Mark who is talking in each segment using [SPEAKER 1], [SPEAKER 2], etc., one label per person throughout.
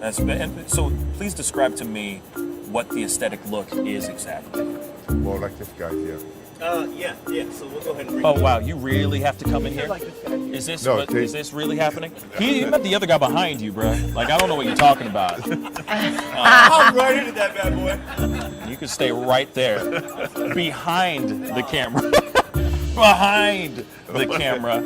[SPEAKER 1] And so please describe to me what the aesthetic look is exactly.
[SPEAKER 2] More like this guy here.
[SPEAKER 3] Yeah. So we'll go ahead and bring
[SPEAKER 1] Oh wow, you really have to come in here?
[SPEAKER 3] like this guy.
[SPEAKER 1] Is this
[SPEAKER 2] No,
[SPEAKER 1] is this really happening? He met the other guy behind you, bro. Like I don't know what you're talking about.
[SPEAKER 3] I'm right into that bad boy.
[SPEAKER 1] You can stay right there, behind the camera, behind the camera.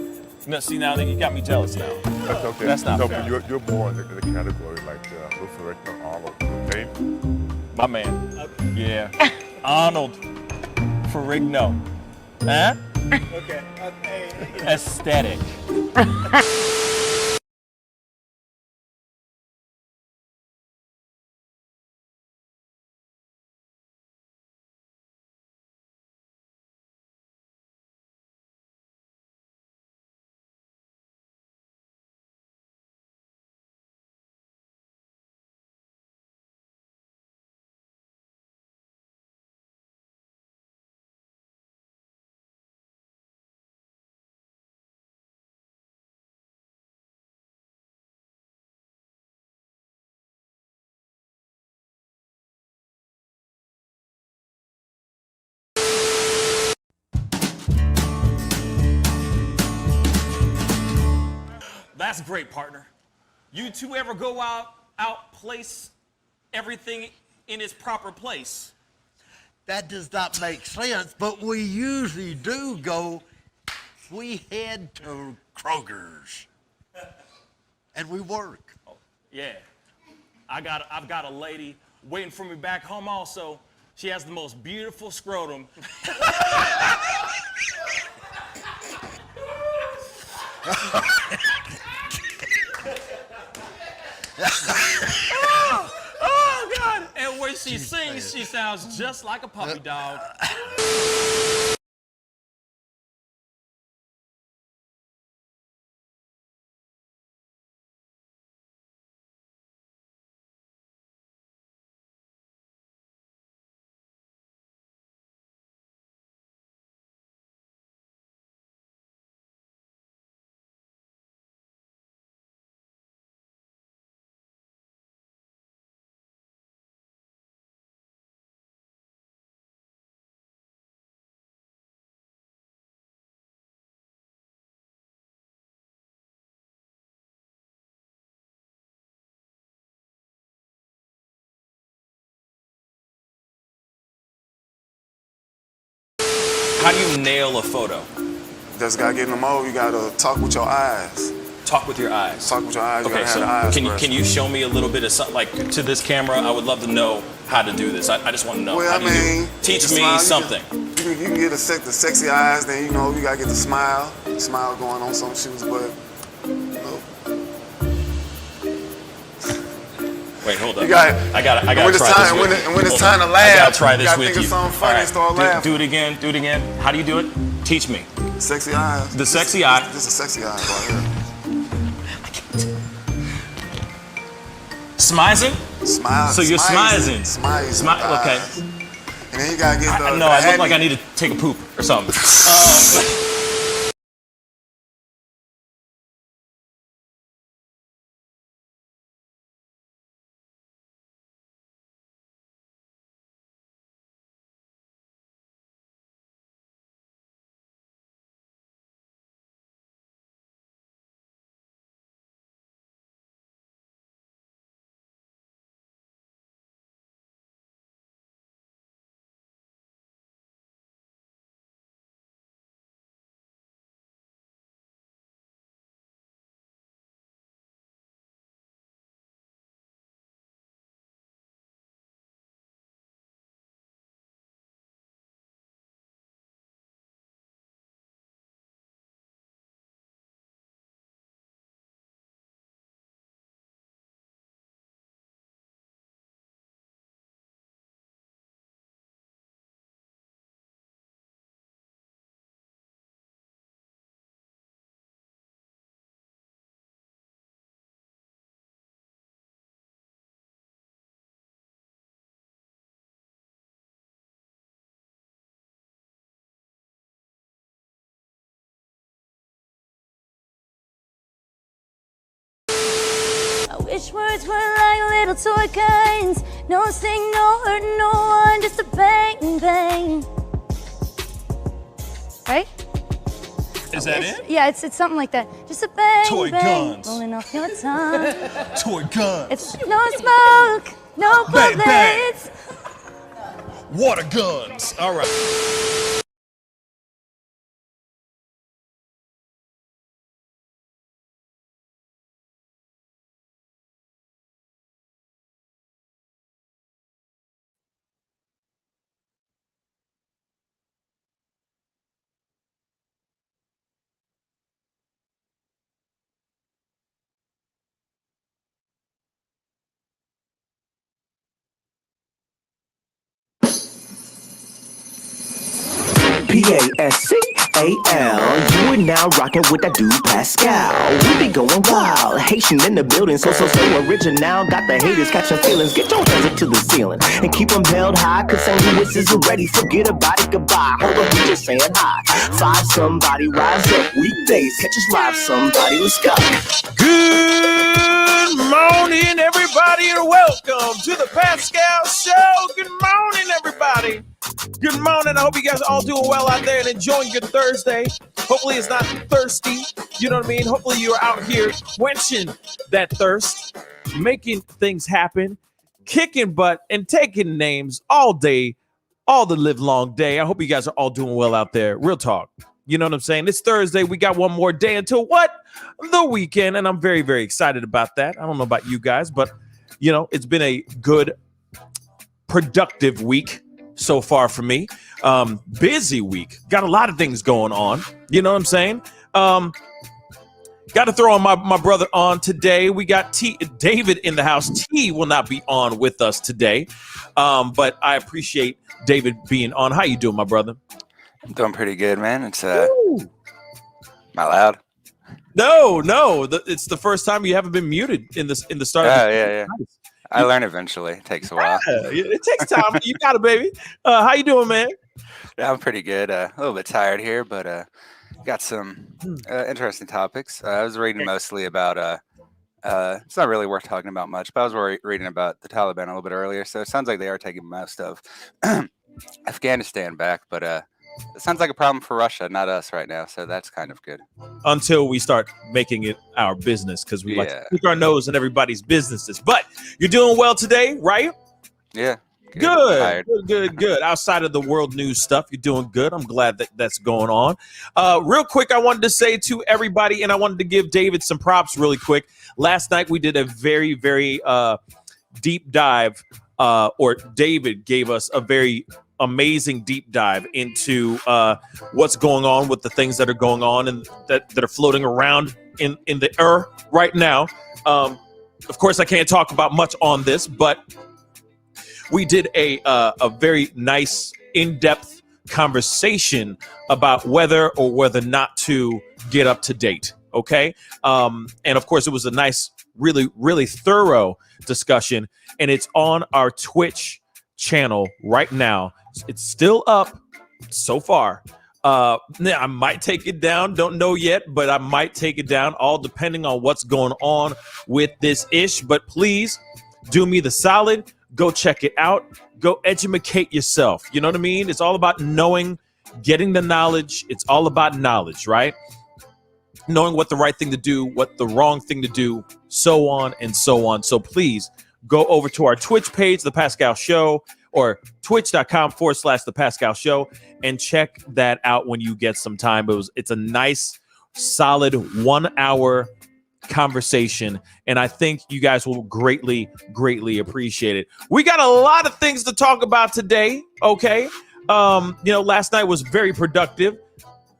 [SPEAKER 1] No, see now that you got me jealous now.
[SPEAKER 2] That's okay.
[SPEAKER 1] That's not
[SPEAKER 2] so
[SPEAKER 1] fair.
[SPEAKER 2] You're more in the category like Wilfred Arnold. Okay?
[SPEAKER 1] My man. Yeah. Arnold Ferrigno. Huh?
[SPEAKER 3] Okay. Hey.
[SPEAKER 1] Aesthetic. That's great, partner. You two ever go out place everything in its proper place?
[SPEAKER 4] That does not make sense, but we usually do go. We head to Kroger's and we work.
[SPEAKER 1] Yeah. I've got a lady waiting for me back home also. She has the most beautiful scrotum. Oh, God. And when she sings, she sounds just like a puppy dog. How do you nail a photo?
[SPEAKER 5] Just gotta get in the mode. You gotta talk with your eyes.
[SPEAKER 1] Talk with your eyes.
[SPEAKER 5] Talk with your eyes. You
[SPEAKER 1] Okay,
[SPEAKER 5] gotta
[SPEAKER 1] so
[SPEAKER 5] have the eyes
[SPEAKER 1] can
[SPEAKER 5] first.
[SPEAKER 1] you show me a little bit of something, like to this camera? I would love to know how to do this. I just want to know.
[SPEAKER 5] Well,
[SPEAKER 1] How
[SPEAKER 5] I
[SPEAKER 1] do you do it?
[SPEAKER 5] mean,
[SPEAKER 1] Teach
[SPEAKER 5] the
[SPEAKER 1] me
[SPEAKER 5] smile,
[SPEAKER 1] something.
[SPEAKER 5] You can get the sexy eyes. Then you know you gotta get the smile. Smile going on some shoes, but you know.
[SPEAKER 1] Wait, hold up.
[SPEAKER 5] You got.
[SPEAKER 1] I gotta
[SPEAKER 5] when
[SPEAKER 1] try
[SPEAKER 5] it's
[SPEAKER 1] this
[SPEAKER 5] time,
[SPEAKER 1] with
[SPEAKER 5] when,
[SPEAKER 1] you.
[SPEAKER 5] it, when it's
[SPEAKER 1] Hold
[SPEAKER 5] time
[SPEAKER 1] on.
[SPEAKER 5] to laugh,
[SPEAKER 1] I gotta try this
[SPEAKER 5] you gotta
[SPEAKER 1] with
[SPEAKER 5] think
[SPEAKER 1] you.
[SPEAKER 5] of something funny
[SPEAKER 1] All
[SPEAKER 5] and start laughing.
[SPEAKER 1] Do it again. Do it again. How do you do it? Teach me.
[SPEAKER 5] Sexy eyes.
[SPEAKER 1] The sexy eye.
[SPEAKER 5] This is sexy eyes right here.
[SPEAKER 1] Smizing?
[SPEAKER 5] Smile.
[SPEAKER 1] So you're smizing.
[SPEAKER 5] Smizing.
[SPEAKER 1] Okay.
[SPEAKER 5] And then you gotta get the.
[SPEAKER 1] No, I look like I need to take a poop or something.
[SPEAKER 6] Wish words were like little toy guns. No sting, no hurt, no one, just a bang, bang. Right?
[SPEAKER 1] Is that it?
[SPEAKER 6] Yeah, it's something like that. Just a bang,
[SPEAKER 1] Toy
[SPEAKER 6] bang,
[SPEAKER 1] guns.
[SPEAKER 6] rolling off your tongue.
[SPEAKER 1] Toy guns.
[SPEAKER 6] It's no smoke, no
[SPEAKER 1] Bang, bang.
[SPEAKER 6] bullets.
[SPEAKER 1] Water guns. All right.
[SPEAKER 7] Pascal. You are now rocking with that dude Pascal. We be going wild, Haitian in the building, so original. Got the haters catching feelings. Get your hands up to the ceiling and keep them held high. Cause St. Louis is ready. Forget about it, goodbye. Hold up, we just saying hi. Five somebody, rise up. Weekdays, catch us live. Somebody, let's go.
[SPEAKER 1] Good morning, everybody, and welcome to the Pascal Show. Good morning, everybody. Good morning. I hope you guys are all doing well out there and enjoying your Thursday. Hopefully it's not thirsty. You know what I mean? Hopefully you're out here quenching that thirst, making things happen, kicking butt, and taking names all day, all the live long day. I hope you guys are all doing well out there. Real talk. You know what I'm saying? It's Thursday. We got one more day until what? The weekend. And I'm very, very excited about that. I don't know about you guys, but, you know, it's been a good, productive week so far for me. Busy week. Got a lot of things going on. You know what I'm saying? Got to throw on my brother on today. We got David in the house. T will not be on with us today. But I appreciate David being on. How you doing, my brother?
[SPEAKER 8] I'm doing pretty good, man. It's am I loud?
[SPEAKER 1] No. It's the first time you haven't been muted in the start.
[SPEAKER 8] Oh, yeah. I learn eventually. It takes a while.
[SPEAKER 1] Yeah, it takes time. You got it, baby. How you doing, man?
[SPEAKER 8] Yeah, I'm pretty good. A little bit tired here, but got some interesting topics. I was reading mostly about it's not really worth talking about much, but I was reading about the Taliban a little bit earlier. So it sounds like they are taking most of Afghanistan back, but it sounds like a problem for Russia, not us right now. So that's kind of good.
[SPEAKER 1] Until we start making it our business, because we like to stick our nose in everybody's businesses. But you're doing well today, right?
[SPEAKER 8] Yeah.
[SPEAKER 1] Good. Outside of the world news stuff, you're doing good. I'm glad that that's going on. Real quick, I wanted to say to everybody, and I wanted to give David some props really quick. Last night, we did a very, very deep dive, or David gave us a very amazing deep dive into what's going on with the things that are going on and that are floating around in the air right now. Of course, I can't talk about much on this, but we did a very nice in-depth conversation about whether not to get up to date. Okay. And of course, it was a nice, really, really thorough discussion, and it's on our Twitch channel right now. It's still up so far. I might take it down. Don't know yet, but I might take it down, all depending on what's going on with this ish. But please do me the solid. Go check it out. Go educate yourself. You know what I mean? It's all about knowing, getting the knowledge. It's all about knowledge, right? Knowing what the right thing to do, what the wrong thing to do, so on and so on. So please go over to our Twitch page, The Pascal Show, or twitch.com/The Pascal Show, and check that out when you get some time. It's a nice, solid 1 hour conversation, and I think you guys will greatly appreciate it. We got a lot of things to talk about today. Okay. Last night was very productive.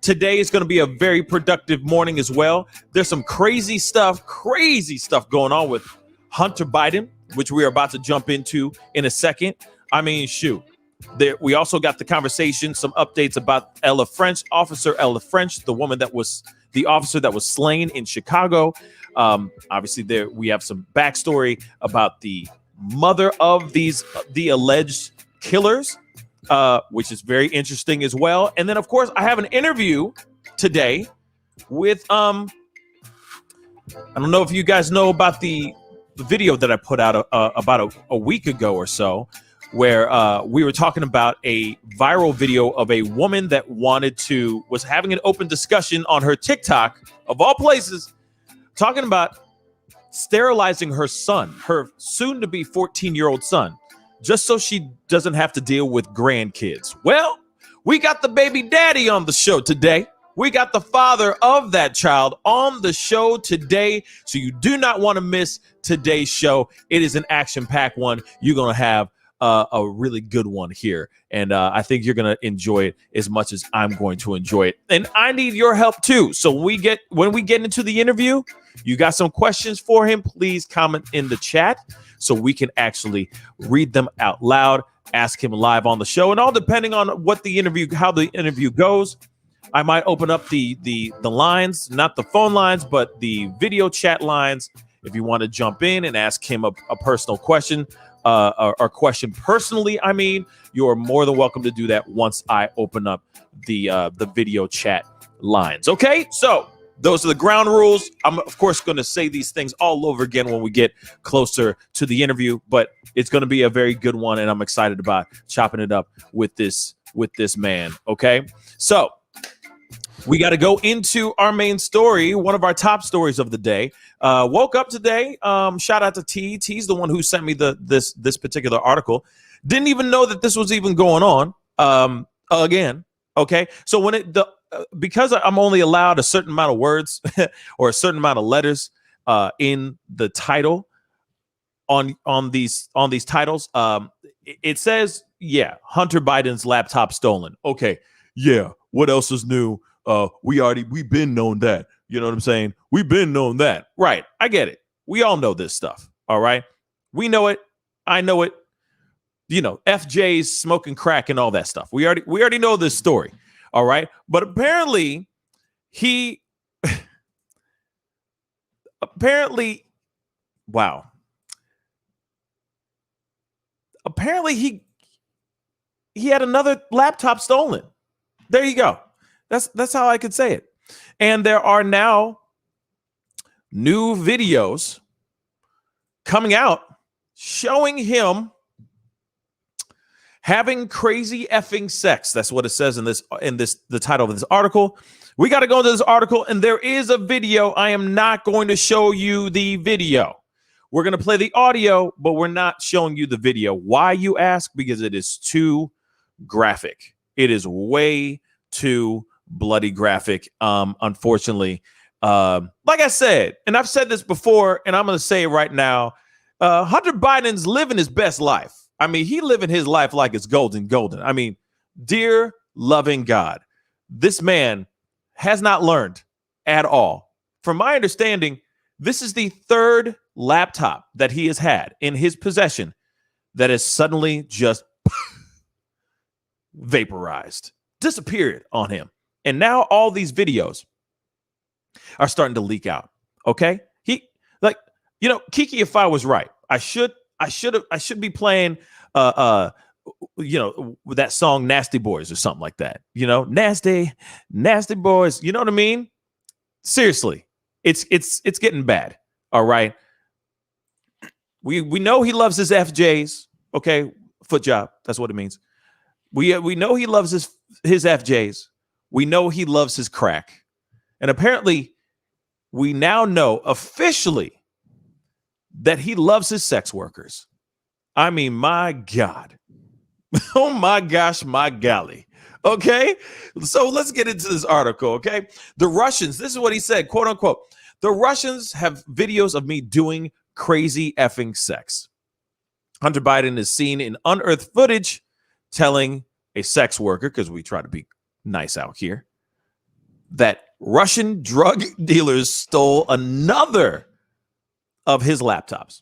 [SPEAKER 1] Today is going to be a very productive morning as well. There's some crazy stuff going on with Hunter Biden, which we are about to jump into in a second. I mean, shoot. We also got the conversation, some updates about Officer Ella French, the officer that was slain in Chicago. Obviously, there we have some backstory about the mother of the alleged killers, which is very interesting as well. And then, of course, I have an interview today with I don't know if you guys know about the video that I put out about a week ago or so, where we were talking about a viral video of a woman that was having an open discussion on her TikTok, of all places, talking about sterilizing her son, her soon-to-be 14-year-old son, just so she doesn't have to deal with grandkids. Well, we got the baby daddy on the show today. We got the father of that child on the show today, so you do not want to miss today's show. It is an action-packed one. You're going to have a really good one here, and I think you're going to enjoy it as much as I'm going to enjoy it. And I need your help too. So when we get into the interview, you got some questions for him, please comment in the chat so we can actually read them out loud, ask him live on the show, and all depending on how the interview goes. I might open up the lines, not the phone lines, but the video chat lines. If you want to jump in and ask him a personal question, or question personally, I mean, you're more than welcome to do that once I open up the video chat lines. Okay, so those are the ground rules. I'm of course going to say these things all over again when we get closer to the interview, but it's going to be a very good one, and I'm excited about chopping it up with this man. Okay, so we got to go into our main story, one of our top stories of the day. Woke up today. Shout out to T. T's the one who sent me this particular article. Didn't even know that this was even going on. Again, okay. So because I'm only allowed a certain amount of words or a certain amount of letters in the title on these titles, it says, yeah, Hunter Biden's laptop stolen. Okay, yeah. What else is new? We've been known that. You know what I'm saying? We've been known that. Right. I get it. We all know this stuff. All right. We know it. I know it. You know, FJ's smoking crack and all that stuff. We already know this story. All right. But apparently wow. Apparently he had another laptop stolen. There you go. That's how I could say it. And there are now new videos coming out showing him having crazy effing sex. That's what it says in the title of this article. We got to go into this article, and there is a video. I am not going to show you the video. We're going to play the audio, but we're not showing you the video. Why, you ask? Because it is too graphic. It is way too bloody graphic. Unfortunately, like I said, and I've said this before, and I'm going to say it right now, Hunter Biden's living his best life. I mean, he living his life like it's golden. I mean, dear loving God, this man has not learned at all. From my understanding, this is the third laptop that he has had in his possession that has suddenly just vaporized, disappeared on him. And now all these videos are starting to leak out. Okay. Kiki, if I was right, I should be playing, that song Nasty Boys or something like that. You know, nasty boys. You know what I mean? Seriously, it's getting bad. All right. We know he loves his FJs. Okay. Foot job. That's what it means. We know he loves his FJs. We know he loves his crack. And apparently we now know officially that he loves his sex workers. I mean, my God. Oh my gosh, my golly. Okay. So let's get into this article. Okay. The Russians, this is what he said, quote unquote. The Russians have videos of me doing crazy effing sex. Hunter Biden is seen in unearthed footage telling a sex worker, because we try to be nice out here, that Russian drug dealers stole another of his laptops.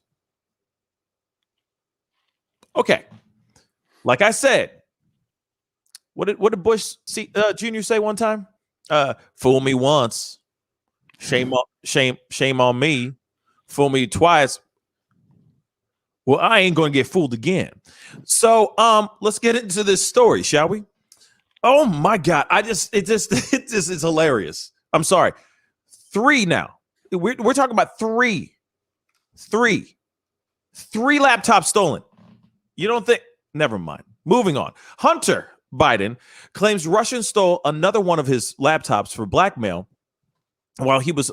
[SPEAKER 1] Okay. Like I said, what did Bush Jr. say one time? Fool me once, shame on me. Fool me twice, well, I ain't going to get fooled again. So let's get into this story, shall we? Oh my God. It just is hilarious. I'm sorry. 3 now. We're talking about three 3 laptops stolen. You don't think? Never mind. Moving on. Hunter Biden claims Russians stole another one of his laptops for blackmail while he was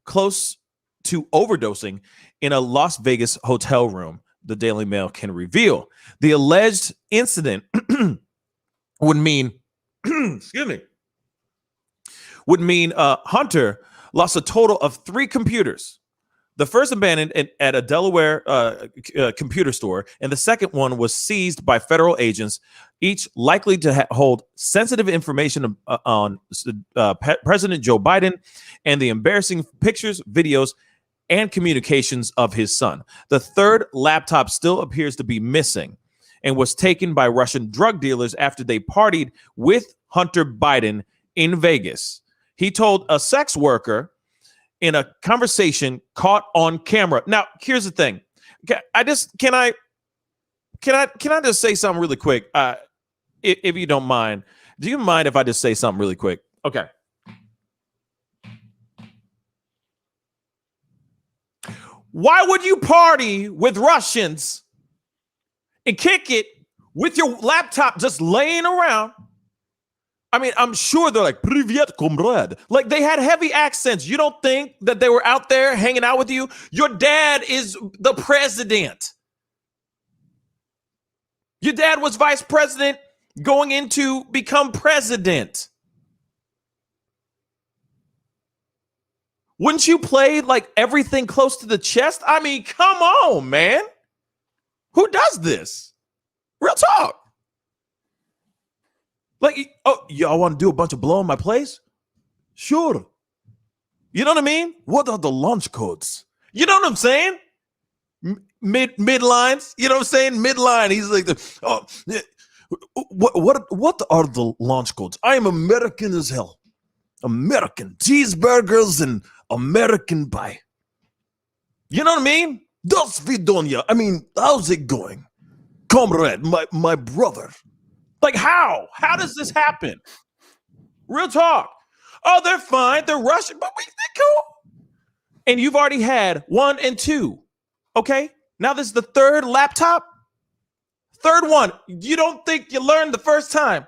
[SPEAKER 1] close to overdosing in a Las Vegas hotel room, the Daily Mail can reveal. The alleged incident would mean, Hunter lost a total of 3 computers. The first abandoned at a Delaware computer store, and the second one was seized by federal agents, each likely to hold sensitive information on President Joe Biden and the embarrassing pictures, videos, and communications of his son. The third laptop still appears to be missing and was taken by Russian drug dealers after they partied with Hunter Biden in Vegas. He told a sex worker in a conversation caught on camera. Now, here's the thing. Can I just say something really quick? If you don't mind, do you mind if I just say something really quick? Okay. Why would you party with Russians and kick it with your laptop just laying around? I mean, I'm sure they're like, "Privyet, comrade." Like they had heavy accents. You don't think that they were out there hanging out with you? Your dad is the president. Your dad was vice president going in to become president. Wouldn't you play like everything close to the chest? I mean, come on, man. Who does this? Real talk. Like, oh, y'all want to do a bunch of blow in my place? Sure. You know what I mean? What are the launch codes? You know what I'm saying? Mid lines. You know what I'm saying? Midline. He's like, what are the launch codes? I am American as hell. American cheeseburgers and American pie. You know what I mean? Dos Vidonia. I mean, how's it going? Comrade, my brother. Like how? How does this happen? Real talk. Oh, they're fine. They're Russian, but they're cool. And you've already had 1 and 2. Okay? Now this is the third laptop. Third one. You don't think you learned the first time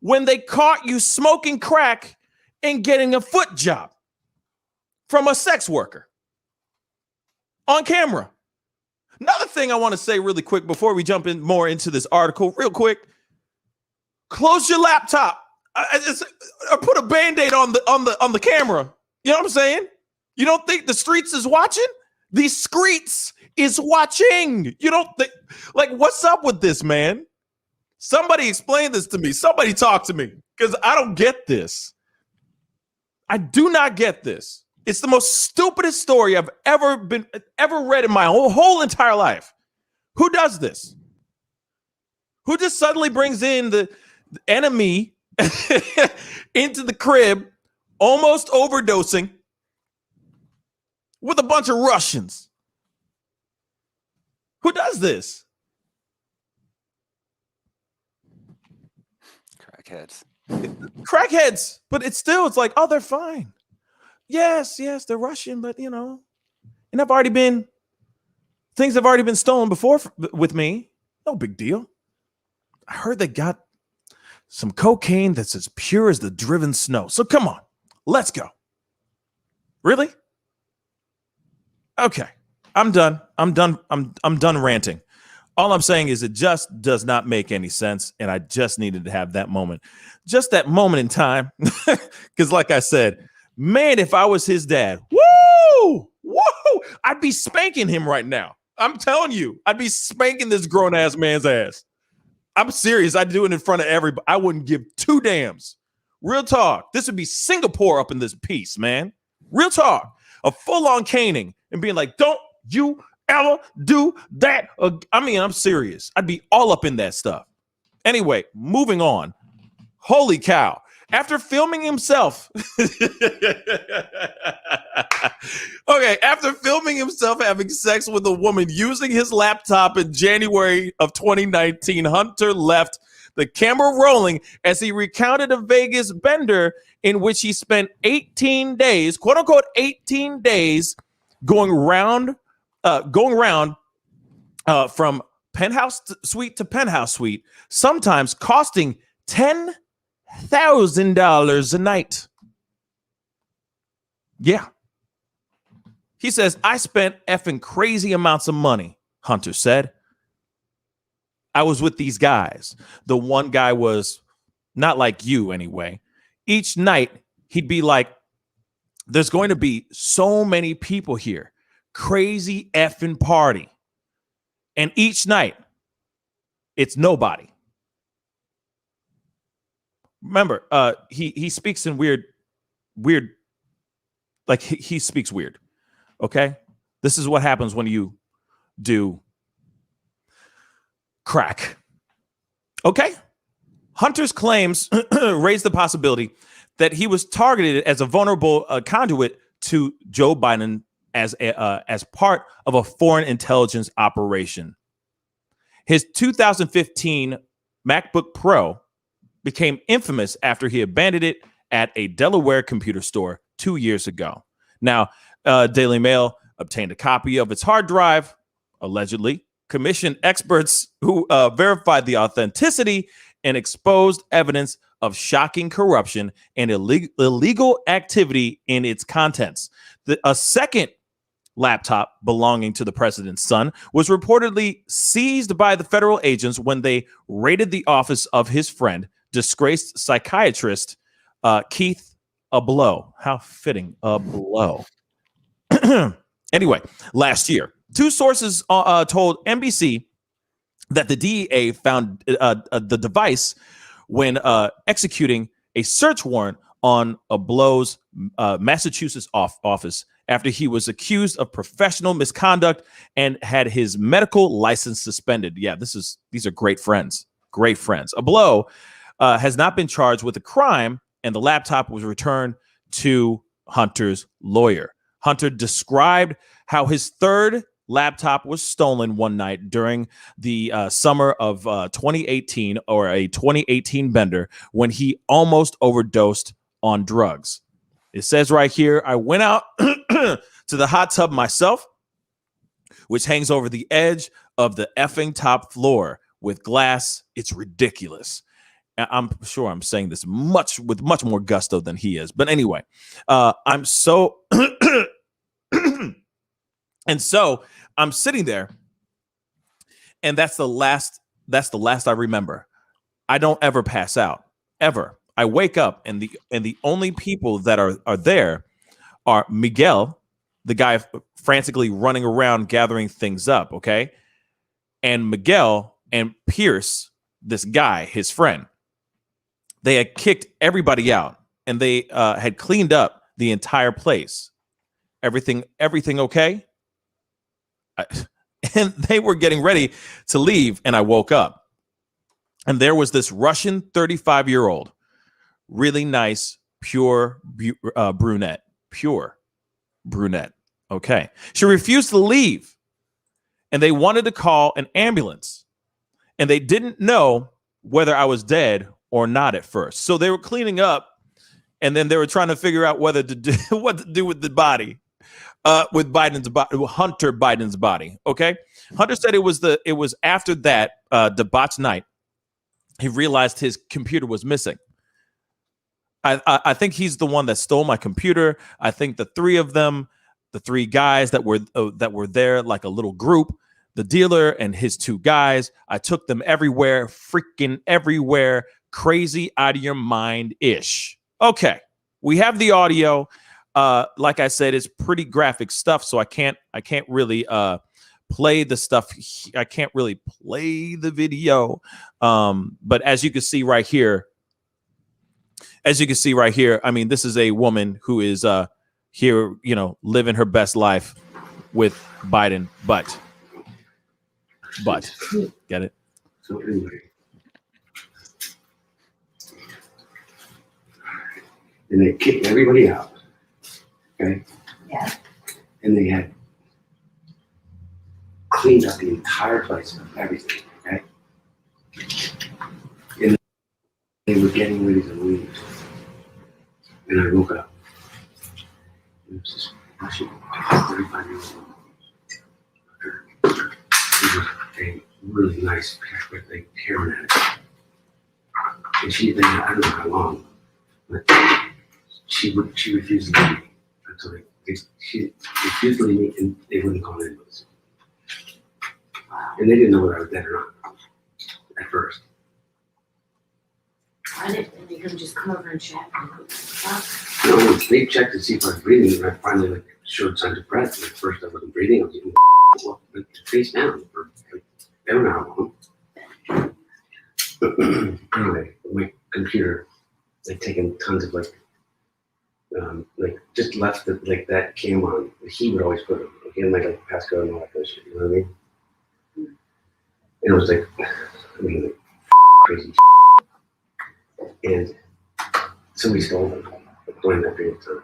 [SPEAKER 1] when they caught you smoking crack and getting a foot job from a sex worker on camera. Another thing I want to say really quick before we jump in more into this article, real quick. Close your laptop. Or put a Band-Aid on the camera. You know what I'm saying? You don't think the streets is watching? The streets is watching. You don't think, like, what's up with this, man? Somebody explain this to me. Somebody talk to me, because I don't get this. I do not get this. It's the most stupidest story I've ever read in my whole entire life. Who does this? Who just suddenly brings in the enemy into the crib, almost overdosing with a bunch of Russians? Who does this? Crackheads. But it's like, oh, they're fine. Yes, they're Russian, but you know, and things have already been stolen before with me. No big deal. I heard they got some cocaine that's as pure as the driven snow. So come on, let's go. Really? Okay. I'm done. I'm done ranting. All I'm saying is it just does not make any sense. And I just needed to have that moment. Just that moment in time. Because like I said, man, if I was his dad, woo, I'd be spanking him right now. I'm telling you, I'd be spanking this grown-ass man's ass. I'm serious. I'd do it in front of everybody. I wouldn't give 2 damns. Real talk. This would be Singapore up in this piece, man. Real talk. A full-on caning and being like, don't you ever do that. I mean, I'm serious. I'd be all up in that stuff. Anyway, moving on. Holy cow. After filming himself, after filming himself having sex with a woman using his laptop in January of 2019, Hunter left the camera rolling as he recounted a Vegas bender in which he spent 18 days, quote unquote, 18 days going around from penthouse suite to penthouse suite, sometimes costing $10,000 a night. Yeah. He says, I spent effing crazy amounts of money, Hunter said. I was with these guys. The one guy was not like you anyway. Each night, he'd be like, there's going to be so many people here. Crazy effing party. And each night, it's nobody. Remember, he speaks in weird, like he speaks weird. Okay? This is what happens when you do crack. Okay? Hunter's claims raise the possibility that he was targeted as a vulnerable conduit to Joe Biden as part of a foreign intelligence operation. His 2015 MacBook Pro became infamous after he abandoned it at a Delaware computer store 2 years ago. Now, Daily Mail obtained a copy of its hard drive, allegedly, commissioned experts who verified the authenticity and exposed evidence of shocking corruption and illegal activity in its contents. A second laptop belonging to the president's son was reportedly seized by the federal agents when they raided the office of his friend, disgraced psychiatrist Keith Ablow. How fitting, Ablow. Anyway, last year, two sources told NBC that the DEA found the device when executing a search warrant on Ablow's Massachusetts office after he was accused of professional misconduct and had his medical license suspended. Yeah, these are great friends. Great friends. Ablow has not been charged with a crime, and the laptop was returned to Hunter's lawyer. Hunter described how his third laptop was stolen one night during the summer of 2018, or a 2018 bender, when he almost overdosed on drugs. It says right here, I went out to the hot tub myself, which hangs over the edge of the effing top floor with glass. It's ridiculous. I'm sure I'm saying this with much more gusto than he is. But anyway, I'm so and so I'm sitting there, and that's the last I remember. I don't ever pass out, ever. I wake up, and the only people that are there are Miguel, the guy frantically running around gathering things up, okay? And Miguel and Pierce, this guy, his friend. They had kicked everybody out, and they had cleaned up the entire place. Everything okay? And they were getting ready to leave, and I woke up. And there was this Russian 35-year-old, really nice, pure brunette. Pure brunette. Okay. She refused to leave, and they wanted to call an ambulance, and they didn't know whether I was dead or not at first. So they were cleaning up, and then they were trying to figure out what to do with the body, with Hunter Biden's body. Okay. Hunter said it was after that debauched night, he realized his computer was missing. I think he's the one that stole my computer. I think the three of them, the three guys that were there, like a little group, the dealer and his two guys, I took them everywhere, freaking everywhere. Crazy out of your mind-ish. Okay, we have the audio. Like I said, it's pretty graphic stuff, so I can't really play the stuff. I can't really play the video. But as you can see right here, I mean, this is a woman who is here, living her best life with Biden. But get it?
[SPEAKER 9] So anyway. And they kicked everybody out. Okay?
[SPEAKER 6] Yeah.
[SPEAKER 9] And they had cleaned up the entire place, everything. Okay? And they were getting ready to leave. And I woke up. And it was this Russian 35-year-old woman. She was really nice, like heroin addict. And she'd been there, I don't know how long, but she refused to leave me. Until she refused to leave me, and they wouldn't call in with us. And they didn't know whether I was dead or not at first.
[SPEAKER 10] Why didn't they just come over and check?
[SPEAKER 9] No, they checked to see if I was breathing, and I finally like showed signs of breath. At first, I wasn't breathing. I was getting face down for like, I don't know how long. Anyway, my computer, like taking tons of like just left the, like that cam on. He would always put it. He had like Pascal and all that kind of shit. You know what I mean? And it was like, like crazy. And somebody stole them during that period of time.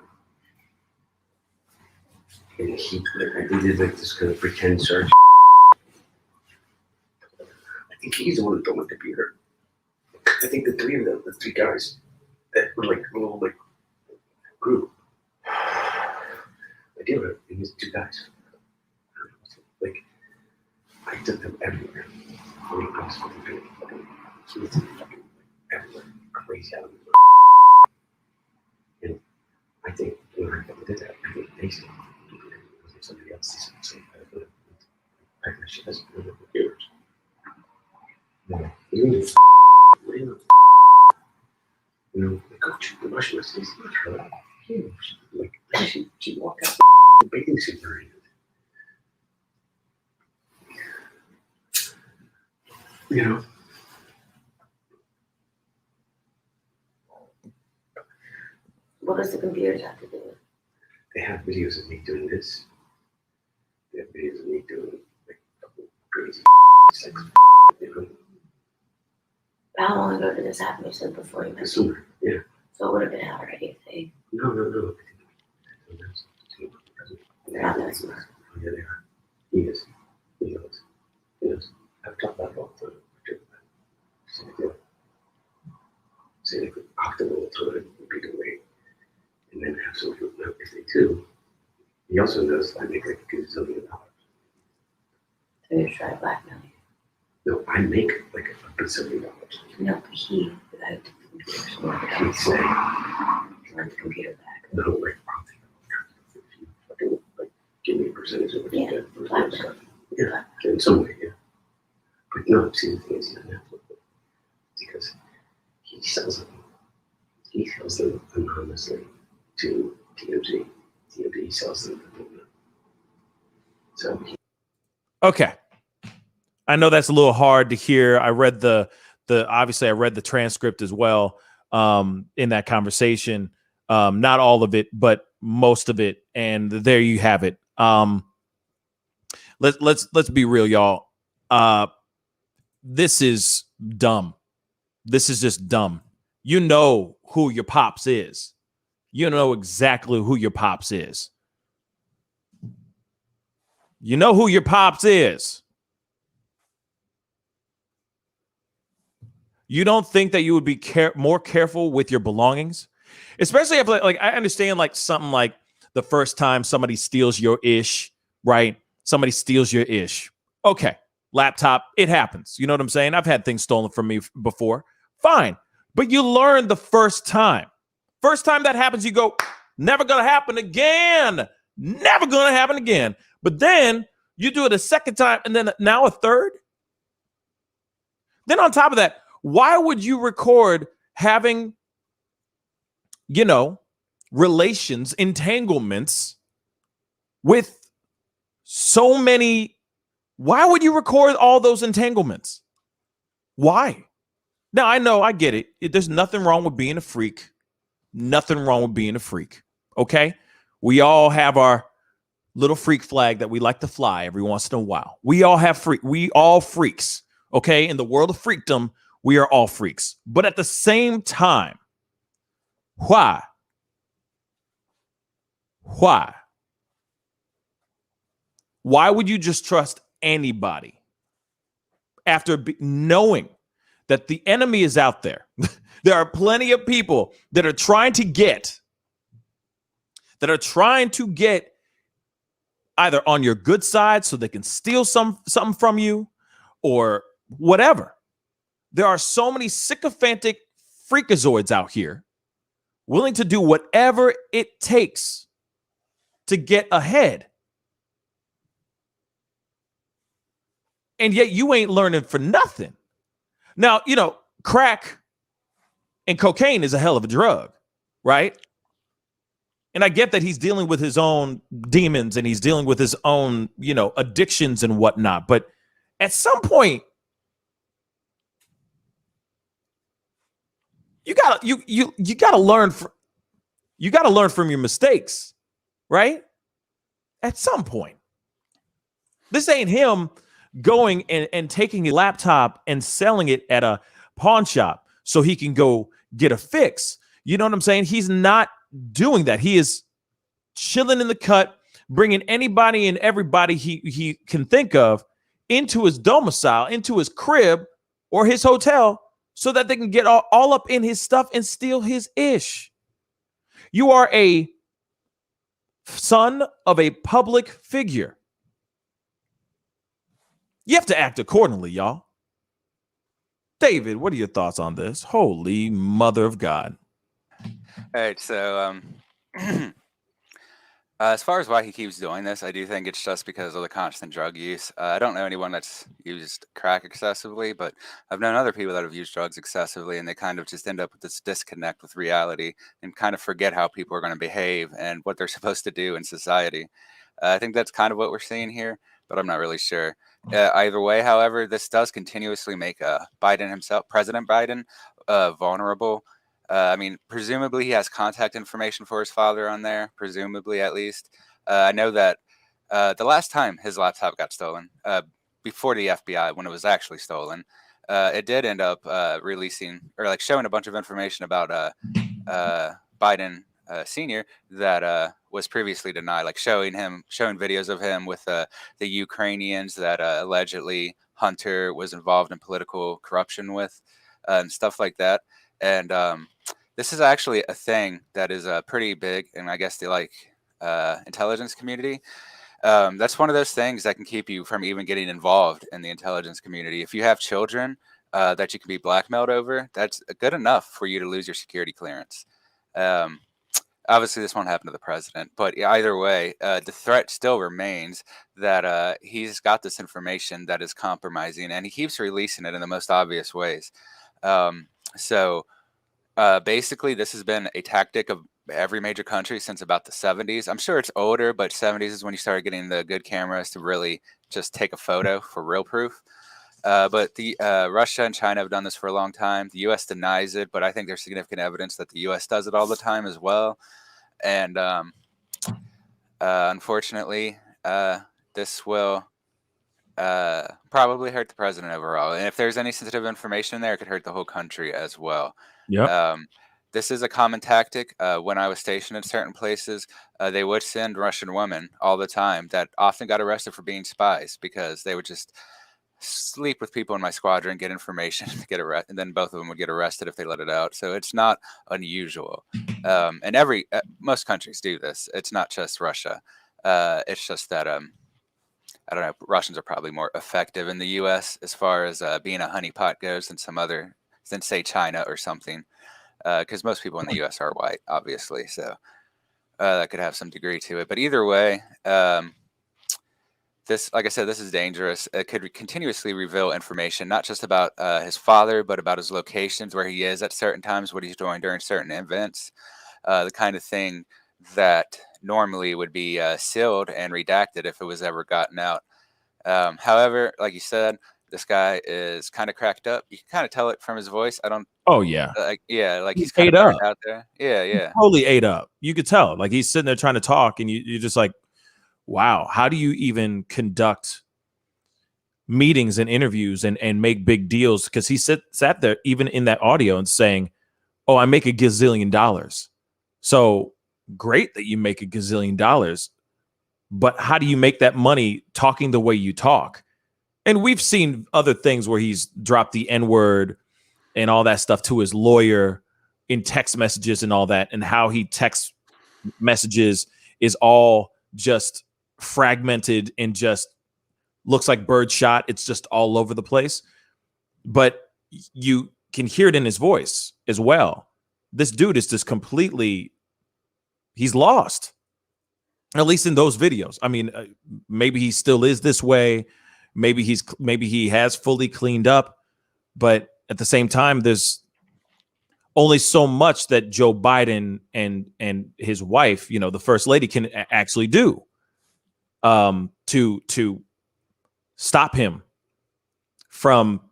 [SPEAKER 9] And he did like this kind of pretend search. I think he's the one that stole my computer. I think the three guys that were like a little like group. I deal with it, and these two guys. Like, I took them everywhere. I mean, I was fucking doing fucking everywhere. Crazy out of the and I think when I did that, I think they said somebody else sees something. I think she doesn't know the computers. You know, like, oh, she's the Russian. I said, not her. Like, she walked out the bathing suit wearing it. You know?
[SPEAKER 10] What does the computers have to do with?
[SPEAKER 9] They have videos of me doing this. They have videos of me doing like crazy sex. You know?
[SPEAKER 10] How long ago did this happen? You said before you met me.
[SPEAKER 9] Sooner, yeah.
[SPEAKER 10] So it would have been out already if they.
[SPEAKER 9] No.
[SPEAKER 10] They're not that smart.
[SPEAKER 9] Yeah, they are. He is. He knows. I've talked about it all the time. Say they could optimal all the time would be the way. And then have some food. Now, if they do, he also knows I make like $2 zillion.
[SPEAKER 10] So you're trying to blackmail you.
[SPEAKER 9] No, I make like $1 bazillion.
[SPEAKER 10] No, but he, without the computer, so
[SPEAKER 9] He'd say,
[SPEAKER 10] want the computer back.
[SPEAKER 9] no, like, if you fucking like give me a percentage of what you get for that stuff. Yeah, in some way, yeah. But no, see, the thing is, he doesn't have to, because he sells them. He sells them anonymously to TMZ. TMZ sells them to them. So
[SPEAKER 1] Okay. I know that's a little hard to hear. I read the obviously I read the transcript as well in that conversation. Not all of it, but most of it. And there you have it. Let's be real, y'all. This is dumb. This is just dumb. You know who your pops is. You know exactly who your pops is. You know who your pops is. You don't think that you would be more careful with your belongings? Especially if, like, I understand, like, something like the first time somebody steals your ish, right? Somebody steals your ish. Okay, laptop, it happens. You know what I'm saying? I've had things stolen from me before. Fine. But you learn the first time. First time that happens, you go, never gonna happen again. Never gonna happen again. But then you do it a second time and then now a third. Then on top of that, why would you record having, you know, relations, entanglements with so many? Why would you record all those entanglements? Why? Now, I know, I get it. There's nothing wrong with being a freak. Nothing wrong with being a freak. Okay? We all have our little freak flag that we like to fly every once in a while. We all have we all freaks. Okay? In the world of freakdom, we are all freaks. But at the same time, why? Why? Why would you just trust anybody after knowing that the enemy is out there? There are plenty of people that are trying to get either on your good side so they can steal something from you, or whatever. There are so many sycophantic freakazoids out here willing to do whatever it takes to get ahead. And yet you ain't learning for nothing. Now, you know, crack and cocaine is a hell of a drug, right? And I get that he's dealing with his own demons and he's dealing with his own, you know, addictions and whatnot. But at some point, you gotta learn from your mistakes, right? At some point. This ain't him going and taking a laptop and selling it at a pawn shop so he can go get a fix. You know what I'm saying? He's not doing that. He is chilling in the cut, bringing anybody and everybody he can think of into his domicile, into his crib or his hotel so that they can get all up in his stuff and steal his ish. You are a son of a public figure. You have to act accordingly, y'all. David, what are your thoughts on this? Holy mother of God.
[SPEAKER 8] All right, so as far as why he keeps doing this, I do think it's just because of the constant drug use. I don't know anyone that's used crack excessively, but I've known other people that have used drugs excessively, and they kind of just end up with this disconnect with reality and kind of forget how people are going to behave and what they're supposed to do in society. I think that's kind of what we're seeing here, but I'm not really sure. Either way, however, this does continuously make Biden himself, President Biden, vulnerable. I mean, presumably he has contact information for his father on there, presumably at least. I know that the last time his laptop got stolen, before the FBI, when it was actually stolen, it did end up releasing or like showing a bunch of information about Biden Sr. that was previously denied, like showing videos of him with the Ukrainians that allegedly Hunter was involved in political corruption with and stuff like that. And this is actually a thing that is pretty big in, I guess, the intelligence community. That's one of those things that can keep you from even getting involved in the intelligence community. If you have children that you can be blackmailed over, that's good enough for you to lose your security clearance. Obviously, this won't happen to the president, but either way, the threat still remains that he's got this information that is compromising, and he keeps releasing it in the most obvious ways. So basically, this has been a tactic of every major country since about the 70s. I'm sure it's older, but 70s is when you started getting the good cameras to really just take a photo for real proof. But the Russia and China have done this for a long time. The U.S. denies it, but I think there's significant evidence that the U.S. does it all the time as well. And unfortunately, this will probably hurt the president overall. And if there's any sensitive information there, it could hurt the whole country as well.
[SPEAKER 1] Yep.
[SPEAKER 8] This is a common tactic. When I was stationed in certain places, they would send Russian women all the time that often got arrested for being spies because they would just sleep with people in my squadron, get information, get arrested, and then both of them would get arrested if they let it out. So it's not unusual. And most countries do this. It's not just Russia. It's just that I don't know. Russians are probably more effective in the U.S. as far as being a honeypot goes than say China or something. Because most people in the U.S. are white, obviously. So that could have some degree to it. But either way, this, like I said, this is dangerous. It could continuously reveal information, not just about his father, but about his locations, where he is at certain times, what he's doing during certain events, the kind of thing that normally would be sealed and redacted if it was ever gotten out. However, like you said, this guy is kind of cracked up. You can kind of tell it from his voice.
[SPEAKER 1] Oh yeah.
[SPEAKER 8] Like he's
[SPEAKER 1] ate
[SPEAKER 8] kind of
[SPEAKER 1] up
[SPEAKER 8] out there. Yeah.
[SPEAKER 1] He totally ate up. You could tell. Like he's sitting there trying to talk, and you're just like, wow, how do you even conduct meetings and interviews and make big deals? Because he sat there even in that audio and saying, oh, I make $1 gazillion. So great that you make $1 gazillion, but how do you make that money talking the way you talk? And we've seen other things where he's dropped the N-word and all that stuff to his lawyer in text messages and all that, and how he texts messages is all just fragmented and just looks like birdshot. It's just all over the place. But you can hear it in his voice as well. This dude is just completely, he's lost. At least in those videos. I mean, maybe he still is this way. Maybe he has fully cleaned up. But at the same time, there's only so much that Joe Biden and his wife, you know, the first lady, can actually do to stop him from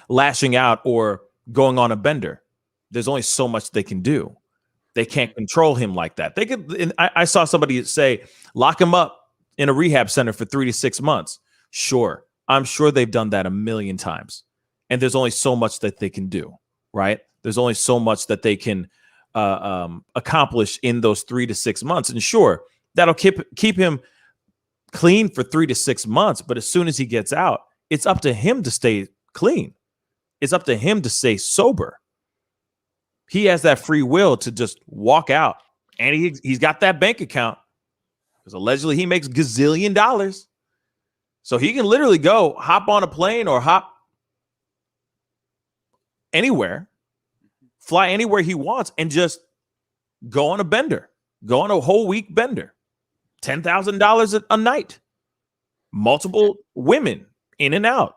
[SPEAKER 1] lashing out or going on a bender. There's only so much they can do. They can't control him like that. They could. I saw somebody say, lock him up in a rehab center for 3 to 6 months. Sure. I'm sure they've done that a million times. And there's only so much that they can do, right? There's only so much that they can accomplish in those 3 to 6 months. And sure, that'll keep him clean for 3 to 6 months. But as soon as he gets out, it's up to him to stay clean. It's up to him to stay sober. He has that free will to just walk out. And he's got that bank account because allegedly he makes gazillion dollars. So he can literally go hop on a plane or hop anywhere, fly anywhere he wants, and just go on a bender, go on a whole week bender. $10,000 a night, multiple women in and out,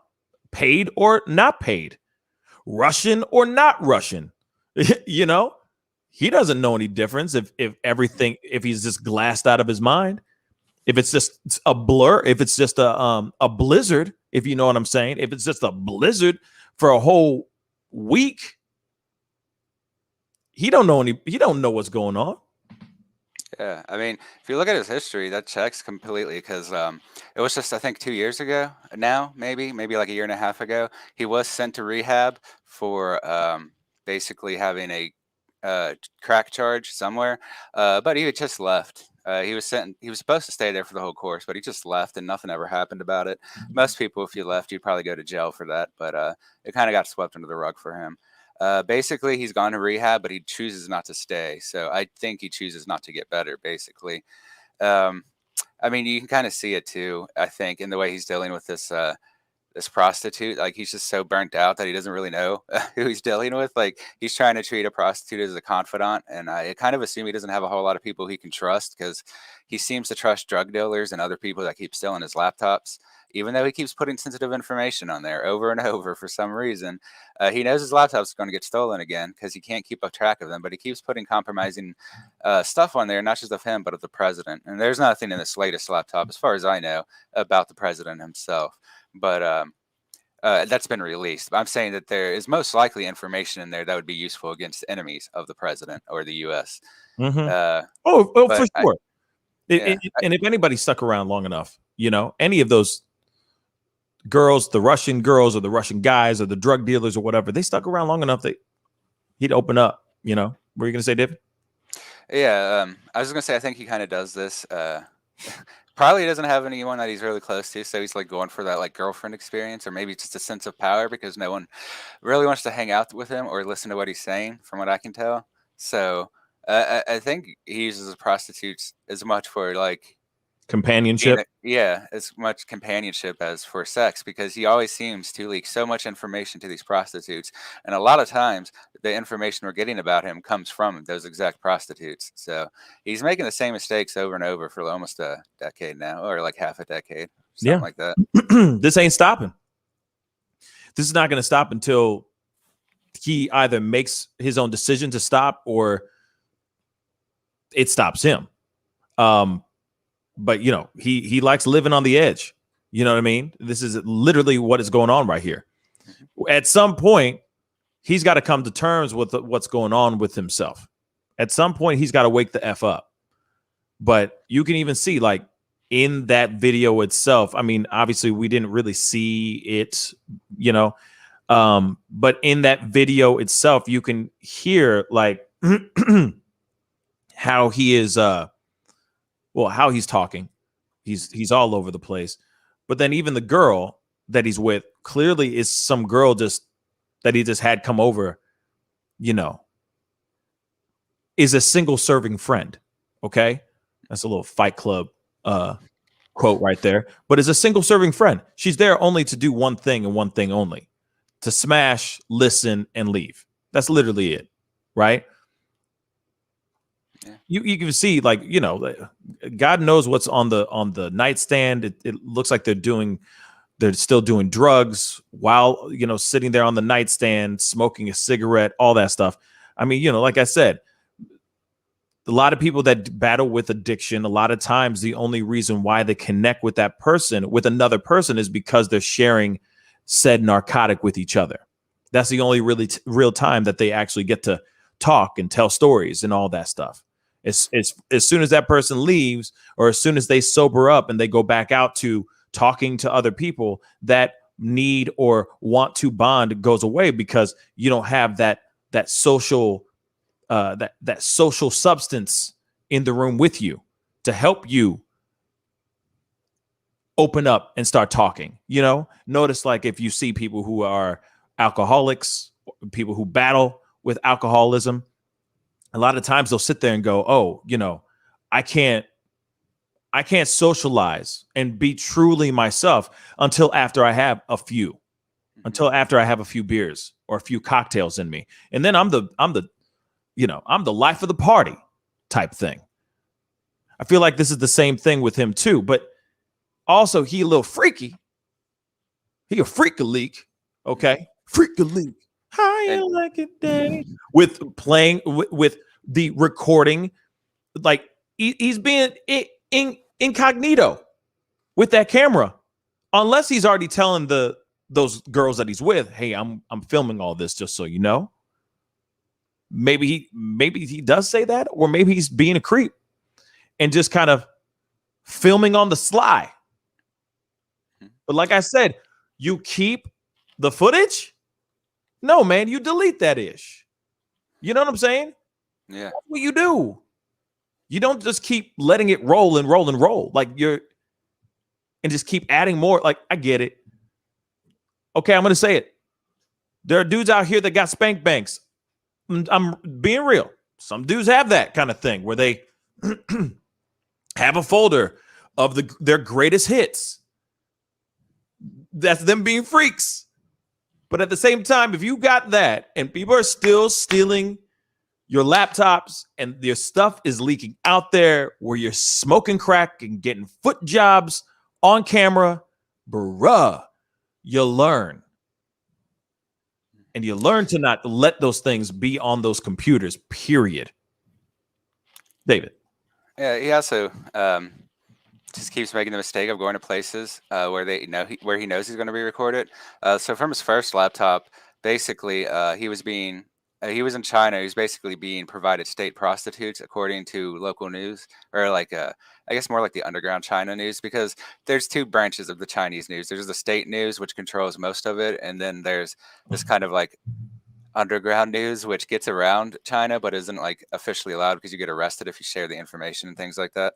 [SPEAKER 1] paid or not paid, Russian or not Russian. You know, he doesn't know any difference if he's just glassed out of his mind, if it's just a blur, if it's just a blizzard, if you know what I'm saying, if it's just a blizzard for a whole week, he don't know what's going on.
[SPEAKER 8] Yeah, I mean, if you look at his history, that checks completely because it was just, I think, 2 years ago now, maybe like a year and a half ago, he was sent to rehab for basically having a crack charge somewhere, but he had just left. He was supposed to stay there for the whole course, but he just left and nothing ever happened about it. Most people, if you left, you'd probably go to jail for that, but it kind of got swept under the rug for him. Basically, he's gone to rehab, but he chooses not to stay. So I think he chooses not to get better, basically. I mean, you can kind of see it too, I think, in the way he's dealing with this prostitute. Like, he's just so burnt out that he doesn't really know who he's dealing with. Like, he's trying to treat a prostitute as a confidant. And I kind of assume he doesn't have a whole lot of people he can trust because he seems to trust drug dealers and other people that keep stealing his laptops. Even though he keeps putting sensitive information on there over and over for some reason, he knows his laptop's going to get stolen again because he can't keep a track of them. But he keeps putting compromising stuff on there, not just of him, but of the president. And there's nothing in this latest laptop, as far as I know, about the president himself. But that's been released. I'm saying that there is most likely information in there that would be useful against enemies of the president or the U.S.
[SPEAKER 1] Mm-hmm. For sure. And if anybody stuck around long enough, you know, any of those girls, the Russian girls or the Russian guys or the drug dealers or whatever, they stuck around long enough that he'd open up, you know. What are you going to say, David?
[SPEAKER 8] Yeah, I was going to say, I think he kind of does this. Probably doesn't have anyone that he's really close to, so he's like going for that like girlfriend experience, or maybe just a sense of power because no one really wants to hang out with him or listen to what he's saying, from what I can tell. So I think he uses prostitutes as much for like
[SPEAKER 1] companionship.
[SPEAKER 8] As much companionship as for sex, because he always seems to leak so much information to these prostitutes, and a lot of times the information we're getting about him comes from those exact prostitutes. So he's making the same mistakes over and over for almost a decade now, or like half a decade, something like that.
[SPEAKER 1] This ain't stopping. This is not going to stop until he either makes his own decision to stop or it stops him. But, you know, he likes living on the edge. You know what I mean? This is literally what is going on right here. At some point, he's got to come to terms with what's going on with himself. At some point, he's got to wake the F up. But you can even see, like, in that video itself, I mean, obviously, we didn't really see it, you know. But in that video itself, you can hear, like, how he is... how he's talking. He's all over the place. But then even the girl that he's with clearly is some girl that he just had come over, you know, is a single serving friend. Okay. That's a little Fight Club quote right there, but is a single serving friend. She's there only to do one thing and one thing only: to smash, listen, and leave. That's literally it, right?
[SPEAKER 8] Yeah.
[SPEAKER 1] You can see, like, you know, God knows what's on the nightstand. It looks like they're still doing drugs while, you know, sitting there on the nightstand, smoking a cigarette, all that stuff. I mean, you know, like I said, a lot of people that battle with addiction, a lot of times the only reason why they connect with that person, with another person, is because they're sharing said narcotic with each other. That's the only really real time that they actually get to talk and tell stories and all that stuff. As soon as that person leaves, or as soon as they sober up and they go back out to talking to other people, that need or want to bond goes away, because you don't have that social that social substance in the room with you to help you open up and start talking. You know, notice, like, if you see people who are alcoholics, people who battle with alcoholism, a lot of times they'll sit there and go, oh, you know, I can't socialize and be truly myself until after I have a few, beers or a few cocktails in me. And then I'm the life of the party type thing. I feel like this is the same thing with him too, but also he a little freaky. He a freak-a-leak. Okay. Freak-a-leak. How you like it, Daddy? With playing with the recording, like he's being incognito with that camera, unless he's already telling those girls that he's with, hey, I'm filming all this just so you know. Maybe he does say that, or maybe he's being a creep and just kind of filming on the sly. But like I said, you keep the footage. No, man, you delete that ish. You know what I'm saying?
[SPEAKER 8] Yeah.
[SPEAKER 1] That's what you do. You don't just keep letting it roll and roll and roll. Like and just keep adding more. Like, I get it. Okay, I'm going to say it. There are dudes out here that got spank banks. I'm being real. Some dudes have that kind of thing where they have a folder of their greatest hits. That's them being freaks. But at the same time, if you got that and people are still stealing your laptops and your stuff is leaking out there where you're smoking crack and getting foot jobs on camera, bruh, you learn. And you learn to not let those things be on those computers, period. David.
[SPEAKER 8] Yeah, he also just keeps making the mistake of going to places where he knows he's going to be recorded. So from his first laptop, basically, he was in China. He was basically being provided state prostitutes, according to local news, or like I guess more like the underground China news, because there's two branches of the Chinese news. There's the state news, which controls most of it, and then there's this kind of like underground news, which gets around China but isn't like officially allowed because you get arrested if you share the information and things like that.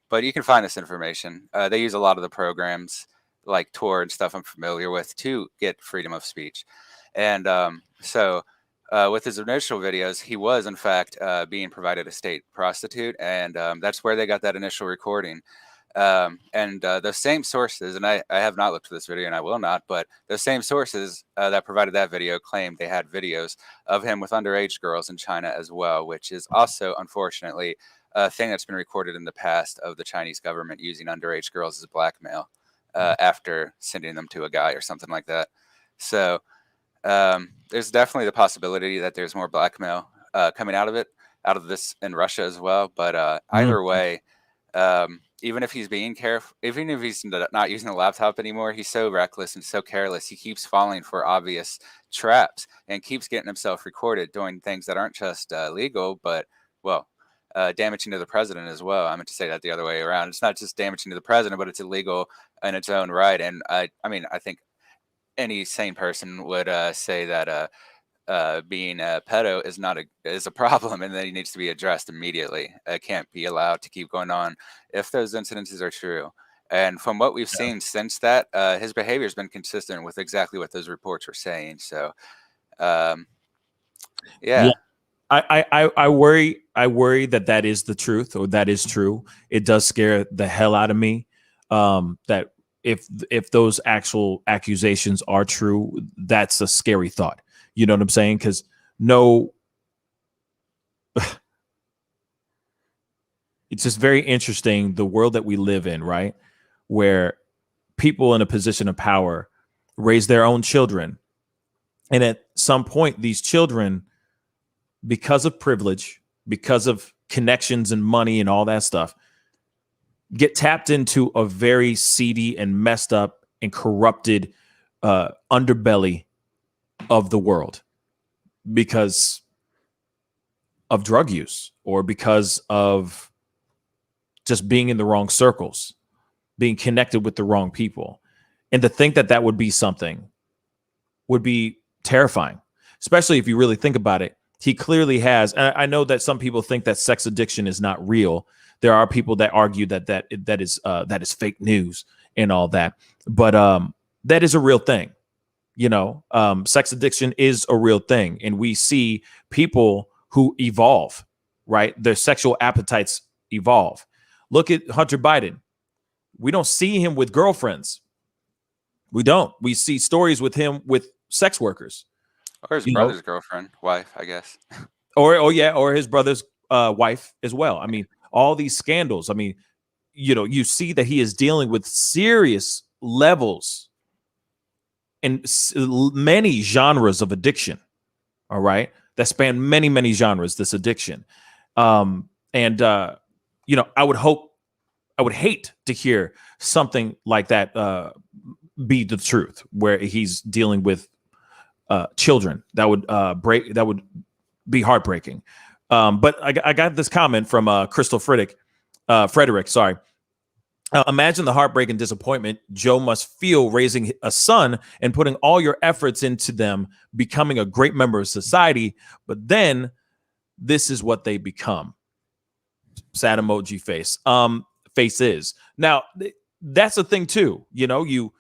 [SPEAKER 8] But you can find this information. They use a lot of the programs like Tor and stuff I'm familiar with to get freedom of speech. And so with his initial videos, he was in fact being provided a state prostitute, and that's where they got that initial recording. And the same sources, and I have not looked at this video and I will not, but the same sources that provided that video claimed they had videos of him with underage girls in China as well, which is also, unfortunately, a thing that's been recorded in the past of the Chinese government using underage girls as blackmail after sending them to a guy or something like that. So there's definitely the possibility that there's more blackmail coming out of this in Russia as well. But either way, even if he's being careful, even if he's not using the laptop anymore, he's so reckless and so careless. He keeps falling for obvious traps and keeps getting himself recorded doing things that aren't just legal, but, well, damaging to the president as well. I meant to say that the other way around. It's not just damaging to the president, but it's illegal in its own right. And I mean, I think any sane person would say that being a pedo is a problem, and that he needs to be addressed immediately. It can't be allowed to keep going on if those incidences are true. And from what we've seen since that, his behavior has been consistent with exactly what those reports were saying. So, yeah.
[SPEAKER 1] I worry that is the truth, or that is true. It does scare the hell out of me That if those actual accusations are true, that's a scary thought. You know what I'm saying? Because no, it's just very interesting, the world that we live in, right? Where people in a position of power raise their own children. And at some point, these children, because of privilege, because of connections and money and all that stuff, get tapped into a very seedy and messed up and corrupted underbelly of the world because of drug use or because of just being in the wrong circles, being connected with the wrong people. And to think that that would be something would be terrifying, especially if you really think about it. He clearly has. And I know that some people think that sex addiction is not real. There are people that argue that is fake news and all that. But that is a real thing. You know, sex addiction is a real thing. And we see people who evolve, right? Their sexual appetites evolve. Look at Hunter Biden. We don't see him with girlfriends. We don't. We see stories with him with sex workers.
[SPEAKER 8] Or his brother's girlfriend, wife, I guess.
[SPEAKER 1] Or his brother's wife as well. I mean, all these scandals. I mean, you know, you see that he is dealing with serious levels and many genres of addiction. All right, that span many, many genres. This addiction, you know, I would hate to hear something like that be the truth, where he's dealing with children. That would be heartbreaking. But I got this comment from Crystal Frederick. Sorry. Imagine the heartbreak and disappointment Joe must feel raising a son and putting all your efforts into them becoming a great member of society. But then this is what they become. Sad emoji face. Faces. Now, that's the thing, too. You know, you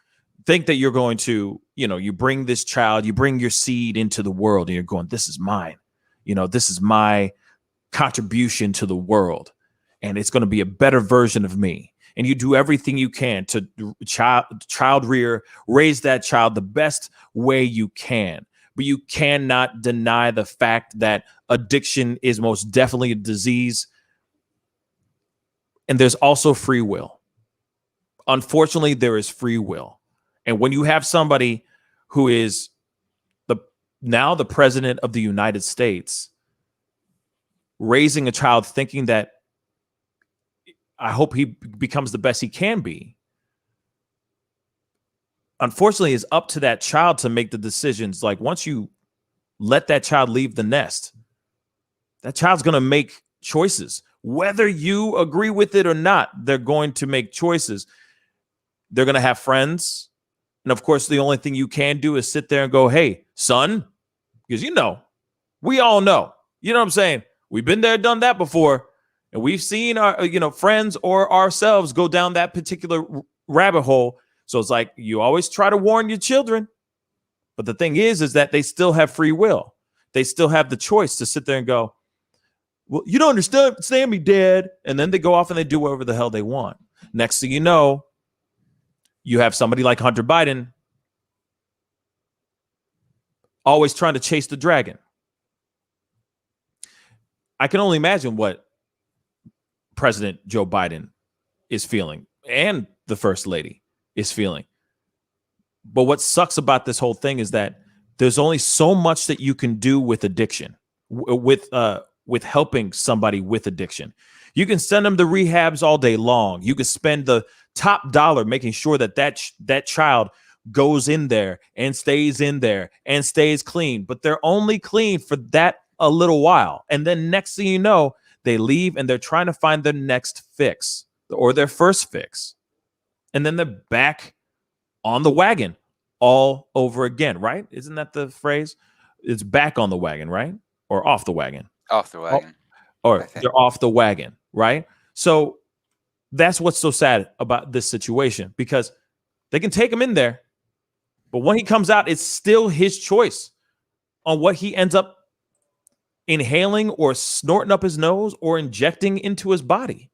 [SPEAKER 1] think that you're going to, you know, you bring this child, you bring your seed into the world and you're going, this is mine. You know, this is my contribution to the world. And it's going to be a better version of me. And you do everything you can to child rear, raise that child the best way you can. But you cannot deny the fact that addiction is most definitely a disease. And there's also free will. Unfortunately, there is free will. And when you have somebody who is now the president of the United States raising a child thinking that I hope he becomes the best he can be, unfortunately, it's up to that child to make the decisions. Like, once you let that child leave the nest, that child's going to make choices. Whether you agree with it or not, they're going to make choices. They're going to have friends. And of course, the only thing you can do is sit there and go, hey, son, because, you know, we all know, you know what I'm saying? We've been there, done that before. And we've seen our, you know, friends or ourselves go down that particular rabbit hole. So it's like, you always try to warn your children. But the thing is that they still have free will. They still have the choice to sit there and go, well, you don't understand me, Dad. And then they go off and they do whatever the hell they want. Next thing you know, you have somebody like Hunter Biden always trying to chase the dragon. I can only imagine what President Joe Biden is feeling and the First Lady is feeling. But what sucks about this whole thing is that there's only so much that you can do with addiction, with helping somebody with addiction. You can send them to rehabs all day long. You can spend the top dollar making sure that that child goes in there and stays in there and stays clean. But they're only clean for that a little while. And then next thing you know, they leave and they're trying to find their next fix or their first fix. And then they're back on the wagon all over again, right? Isn't that the phrase? It's back on the wagon, right? Or off the wagon?
[SPEAKER 8] Off the wagon.
[SPEAKER 1] Or they're off the wagon, right? So that's what's so sad about this situation, because they can take him in there, but when he comes out, it's still his choice on what he ends up inhaling or snorting up his nose or injecting into his body.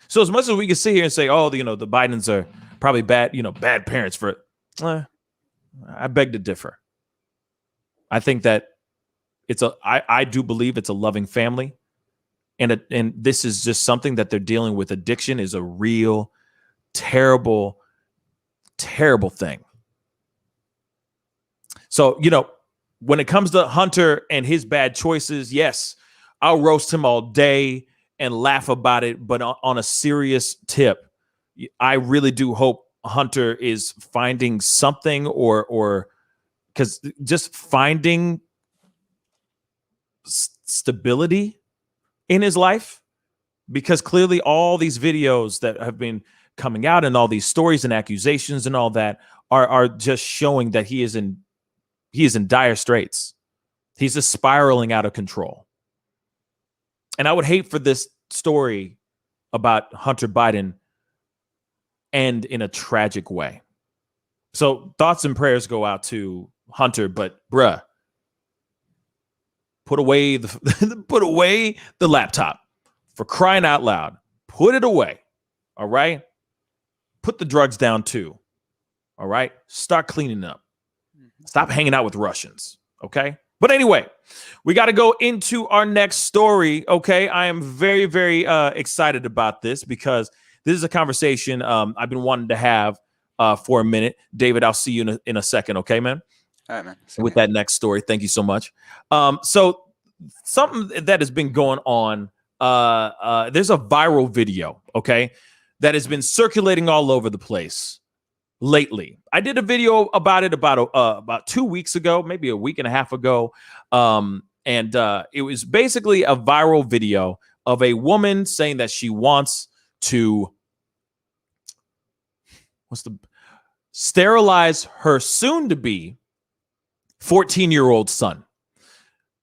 [SPEAKER 1] So as much as we can sit here and say, oh, the Bidens are probably bad, bad parents for it, I beg to differ. I think that I do believe it's a loving family. And this is just something that they're dealing with. Addiction is a real, terrible, terrible thing. So, when it comes to Hunter and his bad choices, yes, I'll roast him all day and laugh about it. But on a serious tip, I really do hope Hunter is finding something or because just finding stability in his life, because clearly all these videos that have been coming out and all these stories and accusations and all that are just showing that he is in dire straits. He's just spiraling out of control. And I would hate for this story about Hunter Biden end in a tragic way. So thoughts and prayers go out to Hunter, but bruh, put away the laptop, for crying out loud. Put it away. All right. Put the drugs down too. All right. Start cleaning up. Stop hanging out with Russians. Okay. But anyway, we got to go into our next story. Okay. I am very, very excited about this because this is a conversation I've been wanting to have for a minute. David, I'll see you in a second. Okay, man.
[SPEAKER 8] All right, man.
[SPEAKER 1] With that next story. Thank you so much. So something that has been going on, there's a viral video, okay, that has been circulating all over the place lately. I did a video about it about 2 weeks ago, maybe a week and a half ago. And it was basically a viral video of a woman saying that she wants to sterilize her soon-to-be 14-year-old son.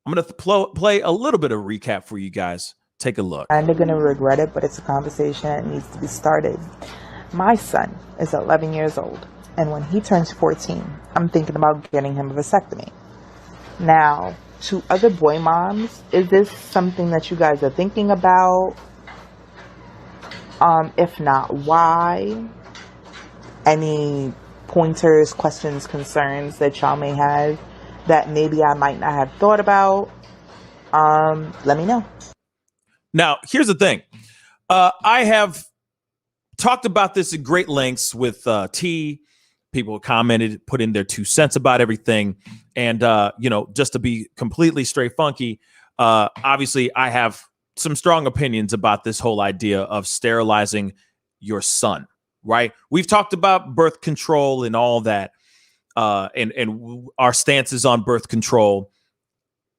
[SPEAKER 1] I'm going to play a little bit of recap for you guys. Take a look.
[SPEAKER 11] And they're going to regret it, but it's a conversation that needs to be started. My son is 11 years old, and when he turns 14, I'm thinking about getting him a vasectomy. Now, to other boy moms, is this something that you guys are thinking about? If not, why? Any pointers, questions, concerns that y'all may have that maybe I might not have thought about? Let me know.
[SPEAKER 1] Now, here's the thing. I have talked about this at great lengths with T. People commented, put in their 2 cents about everything. And, just to be completely straight funky, obviously I have some strong opinions about this whole idea of sterilizing your son, right? We've talked about birth control and all that, and our stances on birth control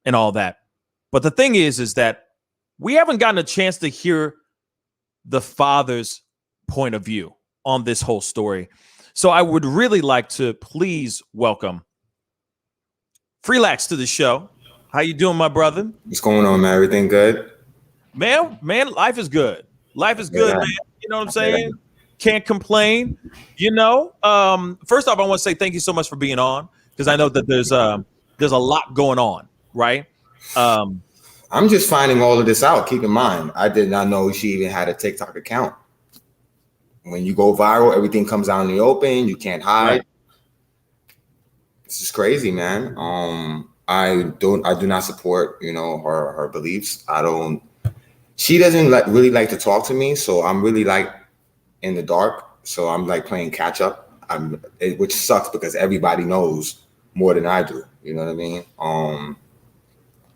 [SPEAKER 1] and all that. But the thing is that we haven't gotten a chance to hear the father's point of view on this whole story. So I would really like to please welcome Freelax to the show. How you doing, my brother?
[SPEAKER 12] What's going on, man? Everything good?
[SPEAKER 1] Man, life is good. Life is good, man. You know what I'm saying? Can't complain. First off, I want to say thank you so much for being on, because I know that there's a lot going on, right?
[SPEAKER 12] I'm just finding all of this out. Keep in mind, I did not know she even had a TikTok account. When you go viral, everything comes out in the open. You can't hide. Right. This is crazy, man. I do not support, her beliefs. She doesn't really like to talk to me, so I'm really in the dark. So I'm playing catch up, which sucks because everybody knows more than I do. You know what I mean?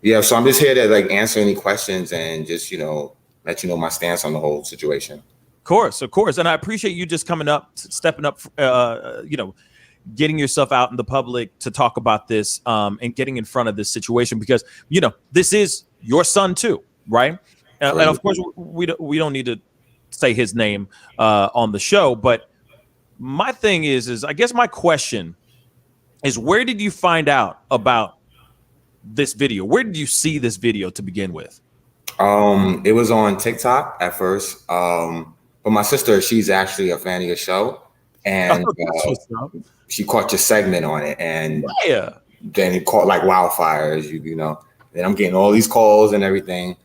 [SPEAKER 12] Yeah. So I'm just here to answer any questions and just let you know my stance on the whole situation.
[SPEAKER 1] Of course, and I appreciate you just coming up, stepping up, getting yourself out in the public to talk about this, and getting in front of this situation, because this is your son too, right? And of course, we don't need to say his name on the show, but my thing is I guess my question is, where did you find out about this video? Where did you see this video to begin with?
[SPEAKER 12] It was on TikTok at first, but my sister, she's actually a fan of your show, and she caught your segment on it, and then it caught like wildfires, Then I'm getting all these calls and everything.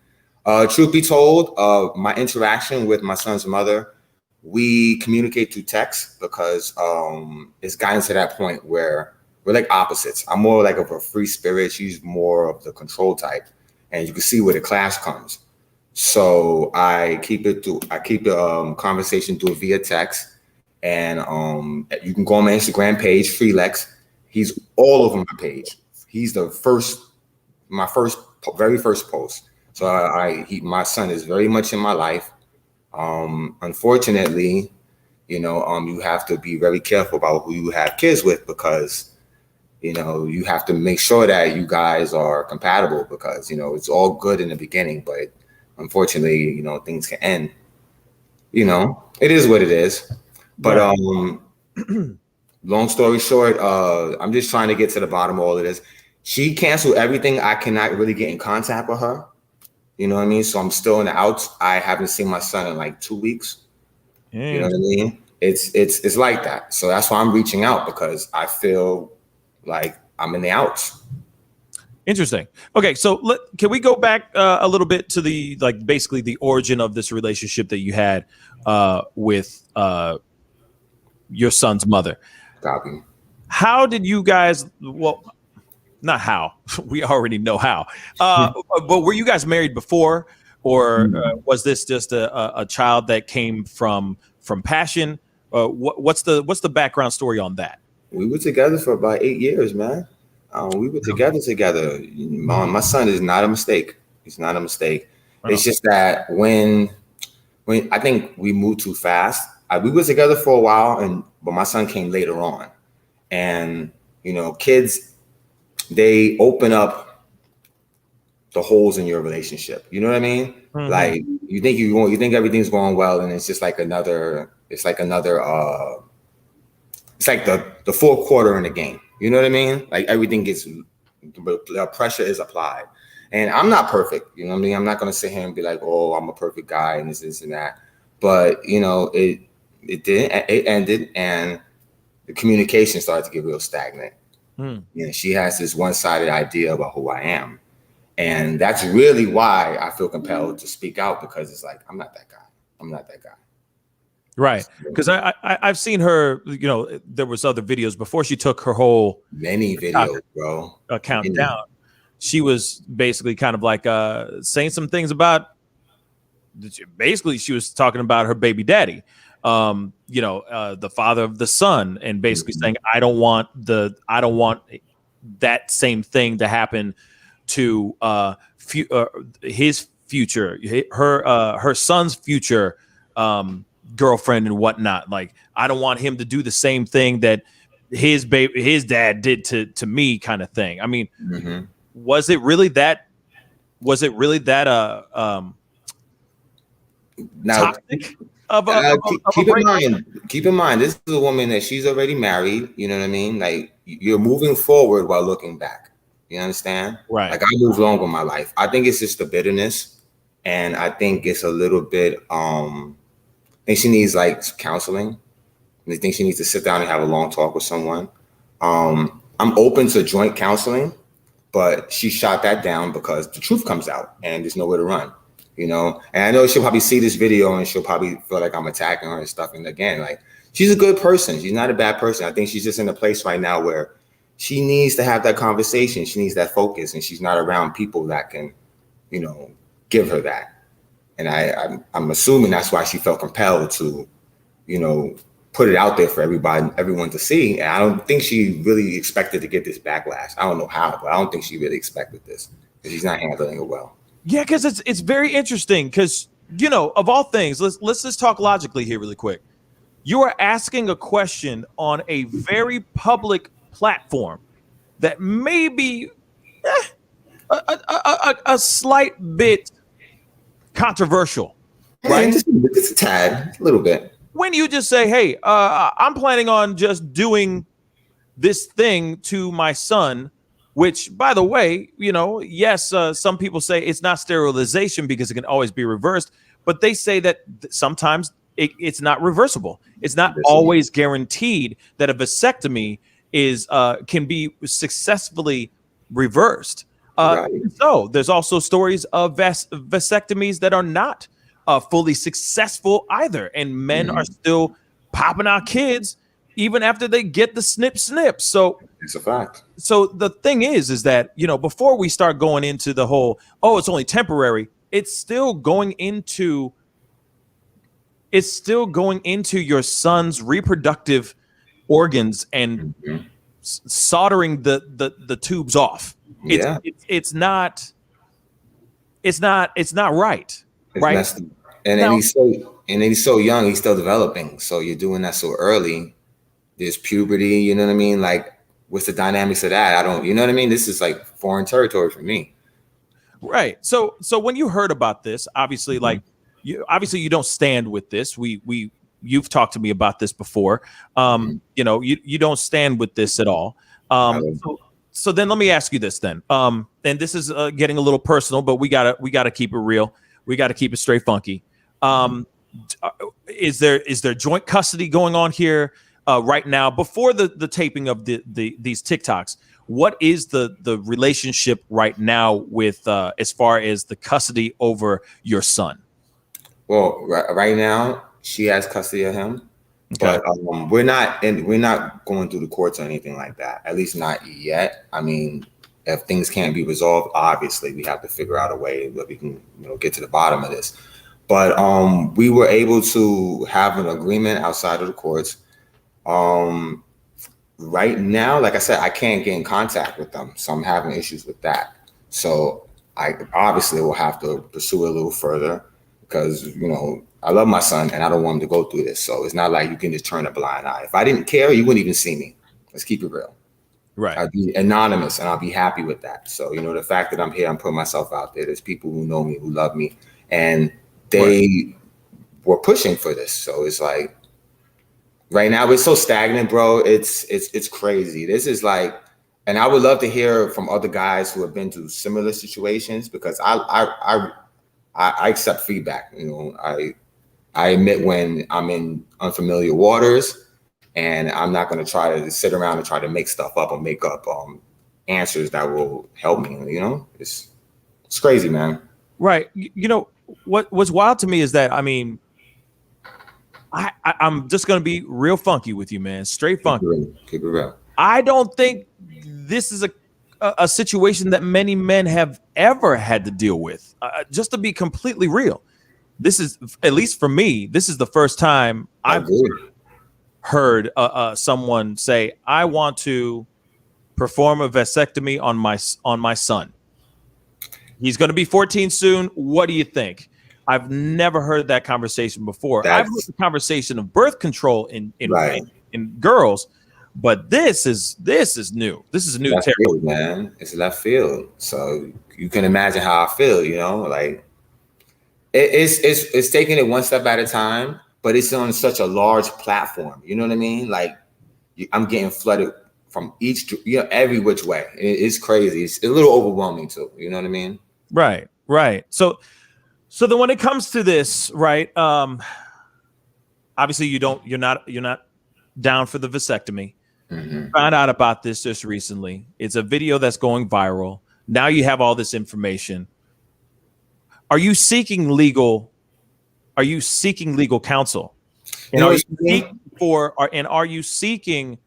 [SPEAKER 12] Truth be told, my interaction with my son's mother, we communicate through text because it's gotten to that point where we're like opposites. I'm more like of a free spirit. She's more of the control type, and you can see where the clash comes. So I keep the conversation through via text, and you can go on my Instagram page, Freelex. He's all over my page. He's the very first post. So my son is very much in my life. Unfortunately, you have to be very careful about who you have kids with because, you have to make sure that you guys are compatible because, it's all good in the beginning, but unfortunately, things can end. It is what it is. But long story short, I'm just trying to get to the bottom of all of this. She canceled everything. I cannot really get in contact with her. You know what I mean? So I'm still in the outs. I haven't seen my son in like 2 weeks. You know what I mean? It's like that. So that's why I'm reaching out because I feel like I'm in the outs.
[SPEAKER 1] Interesting. Okay, so can we go back a little bit to basically the origin of this relationship that you had with your son's mother?
[SPEAKER 12] Copy.
[SPEAKER 1] How did you guys? Well, not how. We already know how. But were you guys married before, or was this just a child that came from passion? What's the background story on that?
[SPEAKER 12] We were together for about 8 years, man. We were together. My son is not a mistake. He's not a mistake. It's just that when I think we moved too fast. We were together for a while, but my son came later on, and kids, they open up the holes in your relationship. You know what I mean? Mm-hmm. Like you think everything's going well, and it's just like another. It's like the fourth quarter in the game. You know what I mean? Like everything gets, the pressure is applied, and I'm not perfect. You know what I mean? I'm not gonna sit here and be like, oh, I'm a perfect guy and this and that. But it ended, and the communication started to get real stagnant. She has this one-sided idea about who I am. And that's really why I feel compelled to speak out, because it's like, I'm not that guy. I'm not that guy.
[SPEAKER 1] Right. Because I've seen her, there was other videos before she took her whole
[SPEAKER 12] many videos, bro.
[SPEAKER 1] Account down. She was basically kind of like saying some things about, basically she was talking about her baby daddy. The father of the son, and basically saying, I don't want that same thing to happen to his future, her son's future girlfriend and whatnot. Like, I don't want him to do the same thing that his dad did to me, kind of thing. I mean, was it really that toxic?
[SPEAKER 12] Keep in mind, this is a woman that she's already married. You know what I mean? Like, you're moving forward while looking back. You understand? Right. Like, I moved on with my life. I think it's just the bitterness, and I think it's a little bit. I think she needs like counseling. I think she needs to sit down and have a long talk with someone. I'm open to joint counseling, but she shot that down because the truth comes out and there's nowhere to run. And I know she'll probably see this video and she'll probably feel like I'm attacking her and stuff. And again, like, she's a good person. She's not a bad person. I think she's just in a place right now where she needs to have that conversation. She needs that focus, and she's not around people that can, give her that. And I'm assuming that's why she felt compelled to, put it out there for everyone to see. And I don't think she really expected to get this backlash. I don't know how, but I don't think she really expected this, because she's not handling it well.
[SPEAKER 1] Yeah, because it's very interesting, because, of all things, let's just talk logically here really quick. You are asking a question on a very public platform that may be a slight bit controversial, right?
[SPEAKER 12] Just a tad, a little bit.
[SPEAKER 1] When you just say, hey, I'm planning on just doing this thing to my son, which, by the way, yes, some people say it's not sterilization because it can always be reversed, but they say that sometimes it's not reversible. It's not always guaranteed that a vasectomy can be successfully reversed.
[SPEAKER 12] Right.
[SPEAKER 1] So there's also stories of vasectomies that are not fully successful either, and men are still popping out kids even after they get the snip. So
[SPEAKER 12] it's a fact.
[SPEAKER 1] So the thing is that, you know, before we start going into the whole, oh, it's only temporary, it's still going into your son's reproductive organs and soldering the tubes off.
[SPEAKER 12] Yeah.
[SPEAKER 1] It's not right.
[SPEAKER 12] It's
[SPEAKER 1] Right.
[SPEAKER 12] messed up. And he's so young, he's still developing. So you're doing that so early. There's puberty, you know what I mean? Like, what's the dynamics of that? I don't, you know what I mean? This is like foreign territory for me.
[SPEAKER 1] Right. So when you heard about this, obviously, like you don't stand with this. You've talked to me about this before. You know, you don't stand with this at all. So then let me ask you this then. And this is getting a little personal, but we gotta keep it real. We gotta keep it straight funky. Is there joint custody going on here right now before the taping of these TikToks? What is the relationship right now with as far as the custody over your son?
[SPEAKER 12] Well, right now she has custody of him, but we're not going through the courts or anything like that. At least not yet. I mean, if things can't be resolved, obviously we have to figure out a way that we can, you know, get to the bottom of this. But we were able to have an agreement outside of the courts. Right now, like I said, I can't get in contact with them, so I'm having issues with that. So I obviously will have to pursue it a little further because, you know, I love my son and I don't want him to go through this. So it's not like you can just turn a blind eye. If I didn't care, you wouldn't even see me. Let's keep it real.
[SPEAKER 1] Right.
[SPEAKER 12] I'd be anonymous and I'll be happy with that. So, you know, the fact that I'm here, I'm putting myself out there. There's people who know me, who love me, and they were pushing for this. So it's like, right now it's so stagnant, bro. It's crazy. This is like, and I would love to hear from other guys who have been through similar situations because I accept feedback. You know, I admit when I'm in unfamiliar waters, and I'm not going to try to sit around and try to make stuff up or make up answers that will help me. You know, it's crazy, man.
[SPEAKER 1] Right. You know what's wild to me is that, I mean, I'm just going to be real funky with you, man. Straight funky.
[SPEAKER 12] Keep it real.
[SPEAKER 1] I don't think this is a situation that many men have ever had to deal with. Just to be completely real, this is, at least for me, this is the first time I've heard someone say, "I want to perform a vasectomy on my son. He's going to be 14 soon. What do you think?" I've never heard that conversation before. I've heard the conversation of birth control in girls, but this is new. This is new territory,
[SPEAKER 12] man. It's left field. So you can imagine how I feel. You know, like it's taking it one step at a time, but it's on such a large platform. You know what I mean? Like I'm getting flooded from every which way. It's crazy. It's a little overwhelming too. You know what I mean?
[SPEAKER 1] Right. So then when it comes to this, right, obviously you're not down for the vasectomy. Found out about this just recently. It's a video that's going viral. Now you have all this information. Are you seeking legal counsel? And are you seeking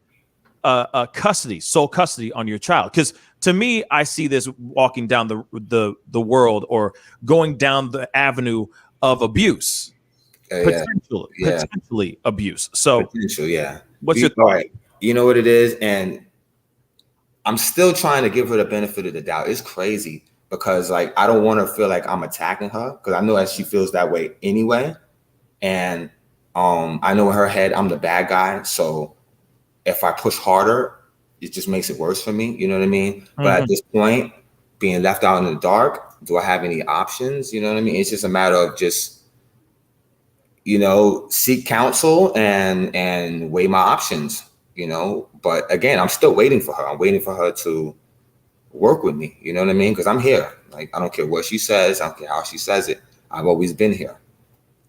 [SPEAKER 1] sole custody on your child? Because to me, I see this walking down the world or going down the avenue of abuse, potentially abuse. So, what's your thought?
[SPEAKER 12] You know what it is, and I'm still trying to give her the benefit of the doubt. It's crazy because, like, I don't want to feel like I'm attacking her because I know that she feels that way anyway, and I know in her head I'm the bad guy. So if I push harder, it just makes it worse for me. You know what I mean? But at this point, being left out in the dark, do I have any options? You know what I mean? It's just a matter of just, you know, seek counsel and weigh my options, you know. But again, I'm still waiting for her. I'm waiting for her to work with me. You know what I mean? Because I'm here. Like, I don't care what she says. I don't care how she says it. I've always been here,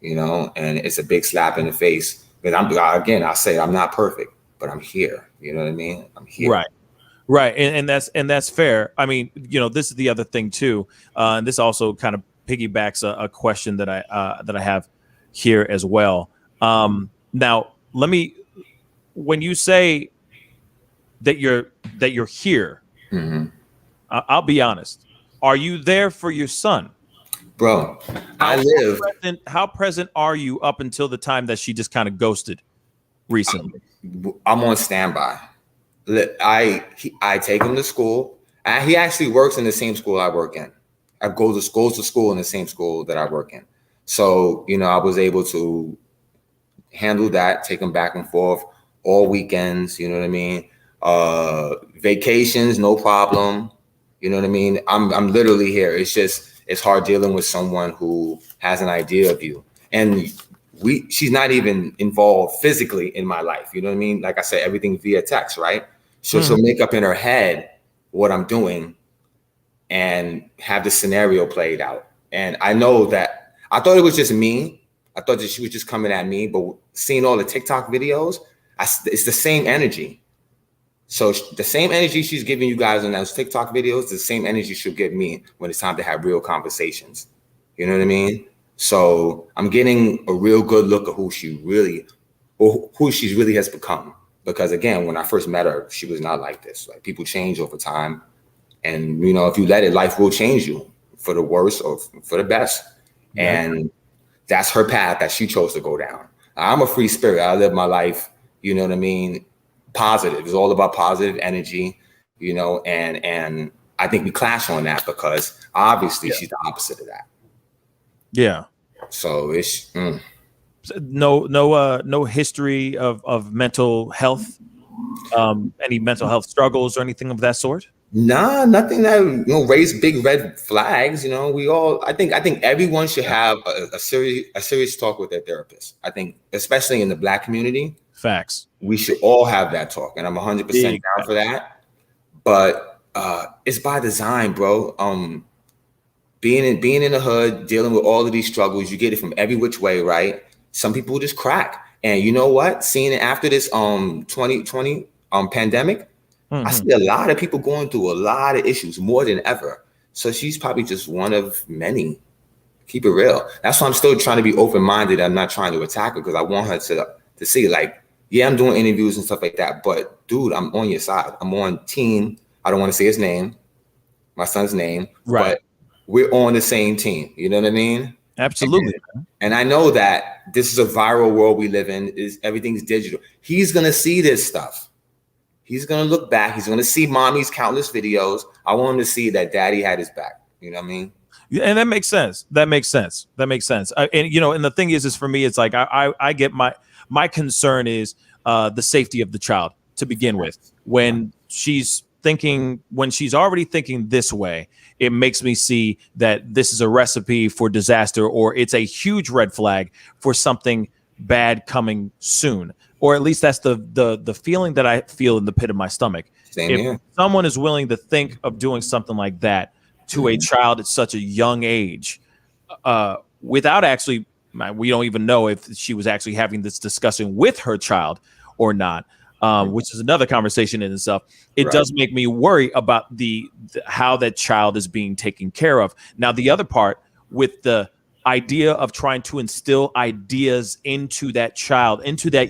[SPEAKER 12] you know, and it's a big slap in the face. But I say I'm not perfect, but I'm here. You know what I mean? I'm here.
[SPEAKER 1] Right, and that's fair. I mean, this is the other thing too, and this also kind of piggybacks a question that I have here as well. Now, when you say that you're here, I'll be honest. Are you there for your son?
[SPEAKER 12] Bro,
[SPEAKER 1] How present are you up until the time that she just kind of ghosted recently?
[SPEAKER 12] I'm on standby. I take him to school, and he actually works in the same school I work in. I goes to school in the same school that I work in. So, I was able to handle that, take him back and forth all weekends, you know what I mean? Vacations, no problem. You know what I mean? I'm literally here. It's hard dealing with someone who has an idea of you. And she's not even involved physically in my life. You know what I mean? Like I said, everything via text, right? So she'll make up in her head what I'm doing and have the scenario played out. And I know that I thought it was just me. I thought that she was just coming at me, but seeing all the TikTok videos, it's the same energy. So the same energy she's giving you guys in those TikTok videos, the same energy she'll give me when it's time to have real conversations. You know what I mean? So I'm getting a real good look at who she really has become. Because again, when I first met her, she was not like this. Like, people change over time. And, if you let it, life will change you for the worse or for the best. Yeah. And that's her path that she chose to go down. I'm a free spirit. I live my life, you know what I mean? Positive. It's all about positive energy, and I think we clash on that because obviously she's the opposite of that.
[SPEAKER 1] Yeah.
[SPEAKER 12] So it's
[SPEAKER 1] no history of mental health, any mental health struggles or anything of that sort.
[SPEAKER 12] Nah, nothing that raise big red flags. I think everyone should have a serious talk with their therapist. I think, especially in the Black community. Facts. We should all have that talk, and I'm 100% down for that. But it's by design, bro. Being in the hood, dealing with all of these struggles, you get it from every which way, right? Some people just crack, and you know what? Seeing it after this 2020 pandemic, I see a lot of people going through a lot of issues, more than ever. So she's probably just one of many. Keep it real. That's why I'm still trying to be open-minded. I'm not trying to attack her because I want her to see, like, yeah, I'm doing interviews and stuff like that, but dude, I'm on your side. I'm on team. I don't want to say his name, my son's name, right? But we're on the same team. You know what I mean?
[SPEAKER 1] Absolutely.
[SPEAKER 12] And I know that this is a viral world we live in. Everything's digital. He's gonna see this stuff. He's gonna look back. He's gonna see mommy's countless videos. I want him to see that daddy had his back. You know what I mean?
[SPEAKER 1] And that makes sense. And the thing is for me, it's like I get my concern is the safety of the child to begin with. When she's already thinking this way, it makes me see that this is a recipe for disaster, or it's a huge red flag for something bad coming soon. Or at least that's the feeling that I feel in the pit of my stomach. If someone is willing to think of doing something like that to a child at such a young age, without actually, we don't even know if she was actually having this discussion with her child or not, which is another conversation in itself. It does make me worry about how that child is being taken care of. Now, the other part with the idea of trying to instill ideas into that child, into that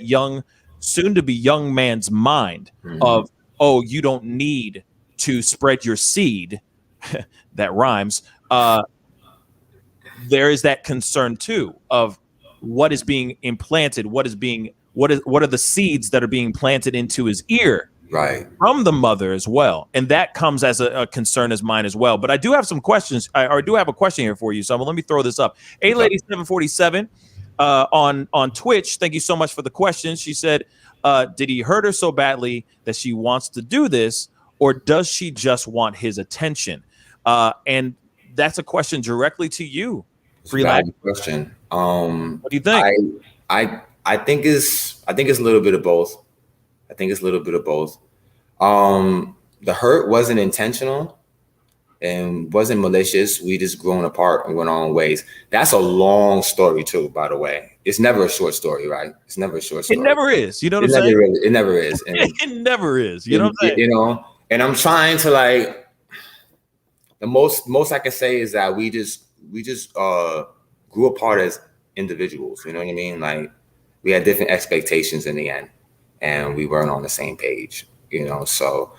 [SPEAKER 1] soon to be young man's mind of, oh, you don't need to spread your seed. That rhymes. There is that concern too of what is being implanted, what are the seeds that are being planted into his ear,
[SPEAKER 12] right,
[SPEAKER 1] from the mother as well, and that comes as a concern as mine as well. But I do have some questions. I do have a question here for you, so let me throw this up. A Lady 747 on Twitch. Thank you so much for the question. She said, "Did he hurt her so badly that she wants to do this, or does she just want his attention?" And that's a question directly to you.
[SPEAKER 12] Free question.
[SPEAKER 1] What do you think?
[SPEAKER 12] I think it's a little bit of both. The hurt wasn't intentional and wasn't malicious. We just grown apart and went our own ways. That's a long story too, by the way. It's never a short story, right? It's never a short story.
[SPEAKER 1] It never is. You know what I'm saying?
[SPEAKER 12] It never is. And
[SPEAKER 1] it never is. You know what I'm saying?
[SPEAKER 12] And I'm trying to like, the most I can say is that we just grew apart as individuals. You know what I mean? Like we had different expectations in the end, and we weren't on the same page. You know, so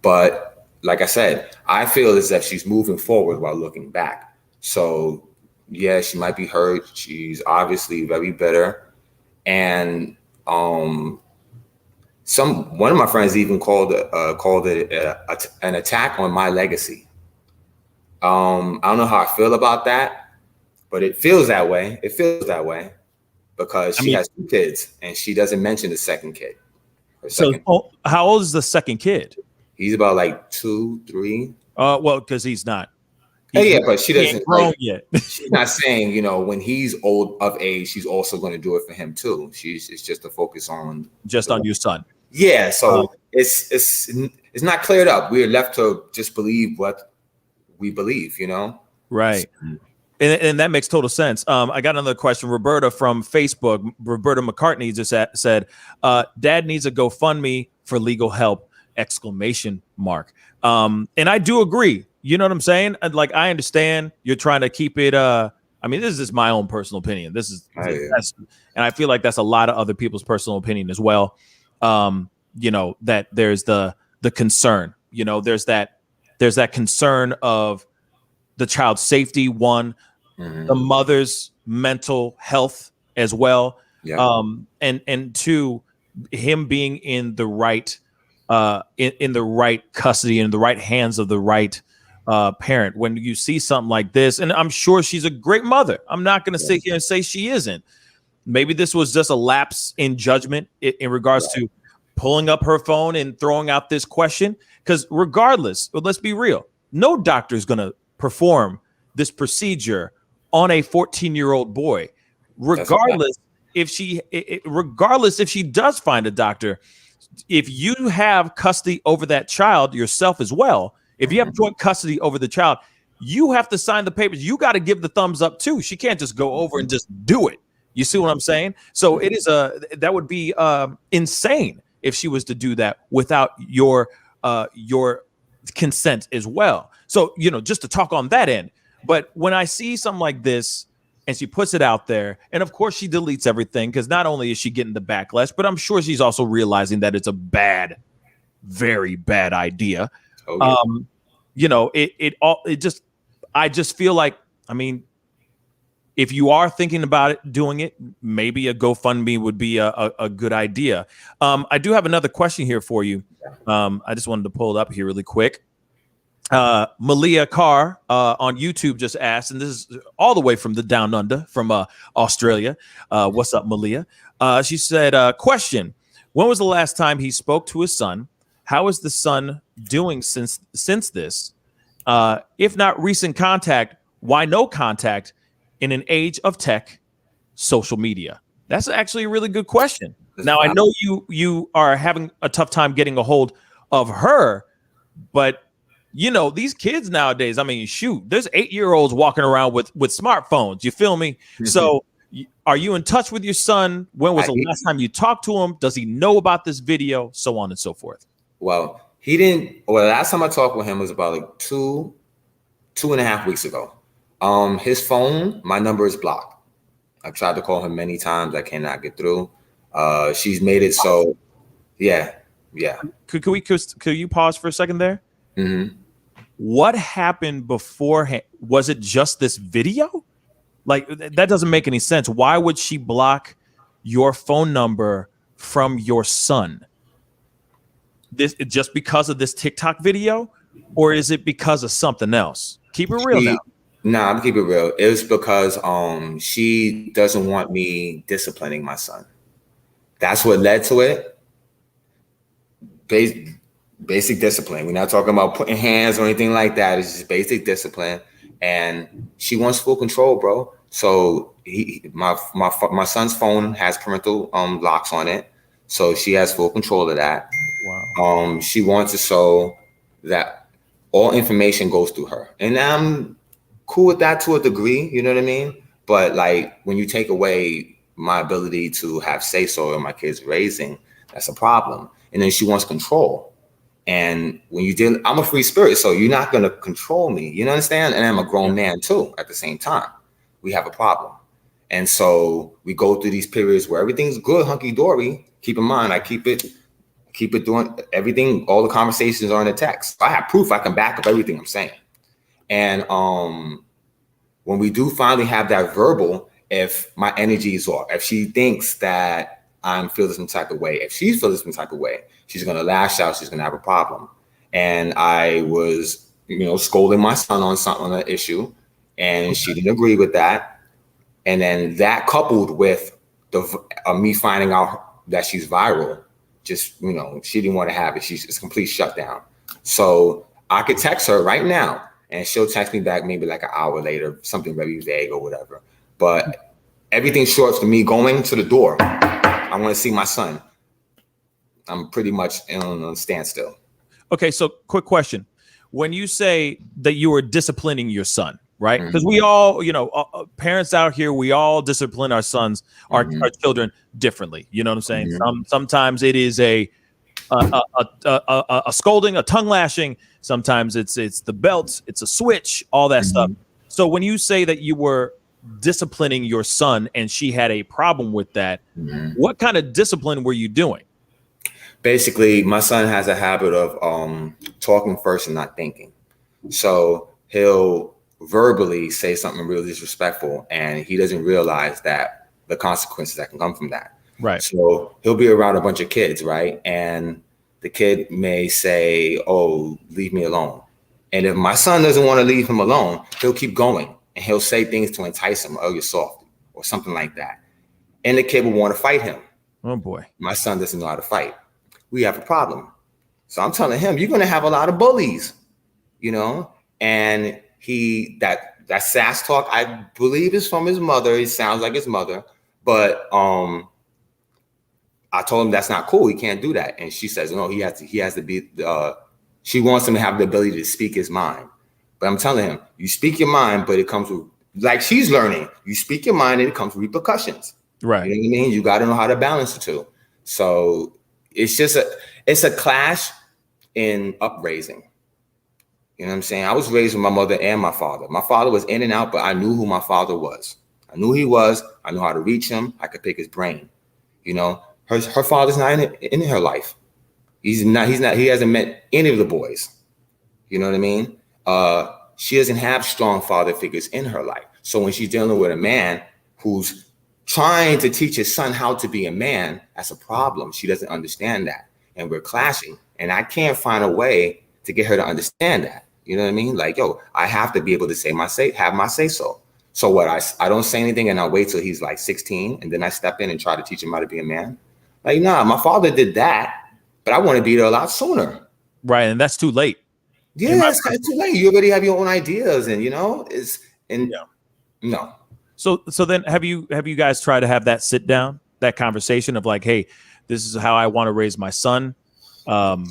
[SPEAKER 12] but like I said, I feel as if she's moving forward while looking back. So yeah, she might be hurt. She's obviously very bitter, and one of my friends even called it an attack on my legacy. I don't know how I feel about that, but it feels that way. It feels that way because she has 2 kids and she doesn't mention the second kid.
[SPEAKER 1] How old is the second kid?
[SPEAKER 12] He's about like 2, 3.
[SPEAKER 1] Well, because he's not.
[SPEAKER 12] Yeah, but she doesn't
[SPEAKER 1] grown yet.
[SPEAKER 12] She's not saying, you know, when he's old of age, she's also going to do it for him too. It's just to focus on
[SPEAKER 1] on your son.
[SPEAKER 12] Yeah, so it's not cleared up. We're left to just believe what we believe, you know?
[SPEAKER 1] Right. And that makes total sense. I got another question. Roberta from Facebook, Roberta McCartney just said, Dad needs a GoFundMe for legal help, ! And I do agree. You know what I'm saying? Like, I understand you're trying to keep it. I mean, this is my own personal opinion. And I feel like that's a lot of other people's personal opinion as well. You know, that there's the concern, you know, there's that concern of the child's safety, one, the mother's mental health as well.
[SPEAKER 12] Yeah.
[SPEAKER 1] And 2, him being in the right, in the right custody, in the right hands of the right parent. When you see something like this, and I'm sure she's a great mother. I'm not going to sit here and say she isn't. Maybe this was just a lapse in judgment in regards to pulling up her phone and throwing out this question. Because regardless, but let's be real, no doctor is going to perform this procedure on a 14-year-old boy, regardless if she does find a doctor. If you have custody over that child yourself as well, if you have joint custody over the child, you have to sign the papers. You got to give the thumbs up too. She can't just go over and just do it. You see what I'm saying? So it is that would be insane if she was to do that without your consent as well. So, you know, just to talk on that end. But when I see something like this and she puts it out there, and of course she deletes everything, because not only is she getting the backlash, but I'm sure she's also realizing that it's a bad, very bad idea. You know, I just feel like, I mean, if you are thinking about it, doing it, maybe a GoFundMe would be a good idea. I do have another question here for you. I just wanted to pull it up here really quick. Malia Carr on YouTube just asked, and this is all the way from the down under, from Australia. What's up, Malia? She said, question, when was the last time he spoke to his son? How is the son doing since this? If not recent contact, why no contact in an age of tech, social media? That's actually a really good question. Now, I know you are having a tough time getting a hold of her, but you know, these kids nowadays, I mean, shoot, there's 8-year-olds walking around with smartphones. You feel me? So are you in touch with your son? When was the last time you talked to him? Does he know about this video? So on and so forth.
[SPEAKER 12] Well, he didn't. Well, last time I talked with him was about like 2.5 weeks ago. His phone, my number is blocked. I've tried to call him many times. I cannot get through. She's made it so, yeah.
[SPEAKER 1] Could you pause for a second there?
[SPEAKER 12] Mm-hmm.
[SPEAKER 1] What happened beforehand? Was it just this video? Like, that doesn't make any sense. Why would she block your phone number from your son? This just because of this TikTok video, or is it because of something else? Keep it real now.
[SPEAKER 12] Nah, I'm keep it real. It was because she doesn't want me disciplining my son. That's what led to it. Basic discipline. We're not talking about putting hands or anything like that. It's just basic discipline, and she wants full control, bro. So my son's phone has parental locks on it, so she has full control of that.
[SPEAKER 1] Wow.
[SPEAKER 12] She wants it so that all information goes through her, and I'm cool with that to a degree. You know what I mean? But like, when you take away my ability to have say so in my kids' raising, that's a problem. And then she wants control. And when you deal, I'm a free spirit, so you're not gonna control me. You understand? And I'm a grown man too. At the same time, we have a problem, and so we go through these periods where everything's good, hunky dory. Keep in mind, I keep it doing everything. All the conversations are in the text. I have proof. I can back up everything I'm saying. And when we do finally have that verbal, if my energy is off, if she thinks that I'm feeling some type of way, if she's feeling some type of way, she's going to lash out. She's going to have a problem. And I was, scolding my son on an issue, and she didn't agree with that. And then that coupled with me finding out that she's viral, just, she didn't want to have it. It's a complete shutdown. So I could text her right now, and she'll text me back maybe like an hour later, something very vague or whatever. But everything short for me going to the door. I want to see my son. I'm pretty much on a standstill.
[SPEAKER 1] Okay, so quick question. When you say that you were disciplining your son, right? Because we all, parents out here, we all discipline our sons, our children differently. You know what I'm saying? Sometimes it is a scolding, a tongue lashing. Sometimes it's the belts, it's a switch, all that stuff. So when you say that you were disciplining your son and she had a problem with that, what kind of discipline were you doing?
[SPEAKER 12] Basically, my son has a habit of talking first and not thinking. So he'll verbally say something really disrespectful, and he doesn't realize that the consequences that can come from that.
[SPEAKER 1] Right.
[SPEAKER 12] So he'll be around a bunch of kids, right? And the kid may say, "Oh, leave me alone." And if my son doesn't want to leave him alone, he'll keep going, and he'll say things to entice him. "Oh, you're soft," or something like that. And the kid will want to fight him.
[SPEAKER 1] Oh boy. My
[SPEAKER 12] son doesn't know how to fight. We have a problem. So I'm telling him, you're going to have a lot of bullies, and that sass talk, I believe, is from his mother. It sounds like his mother, but I told him that's not cool. He can't do that. And she says, no, he has to be, she wants him to have the ability to speak his mind. But I'm telling him, you speak your mind, but it comes with, like she's learning, you speak your mind and it comes with repercussions.
[SPEAKER 1] Right.
[SPEAKER 12] You know what I mean? You got to know how to balance the two. So it's a clash in upraising. You know what I'm saying? I was raised with my mother and my father. My father was in and out, but I knew who my father was. I knew he was. I knew how to reach him. I could pick his brain. Her father's not in her life. He hasn't met any of the boys. You know what I mean? She doesn't have strong father figures in her life. So when she's dealing with a man who's trying to teach his son how to be a man, that's a problem. She doesn't understand that. And we're clashing. And I can't find a way to get her to understand that. You know what I mean? Like, I have to be able to have my say so. So what, I don't say anything and I wait till he's like 16 and then I step in and try to teach him how to be a man? Like, nah, my father did that, but I want to be there a lot sooner.
[SPEAKER 1] Right, and that's too late.
[SPEAKER 12] Yeah, it's kind of too late. You already have your own ideas, and no.
[SPEAKER 1] So then have you guys tried to have that sit down, that conversation of like, hey, this is how I want to raise my son?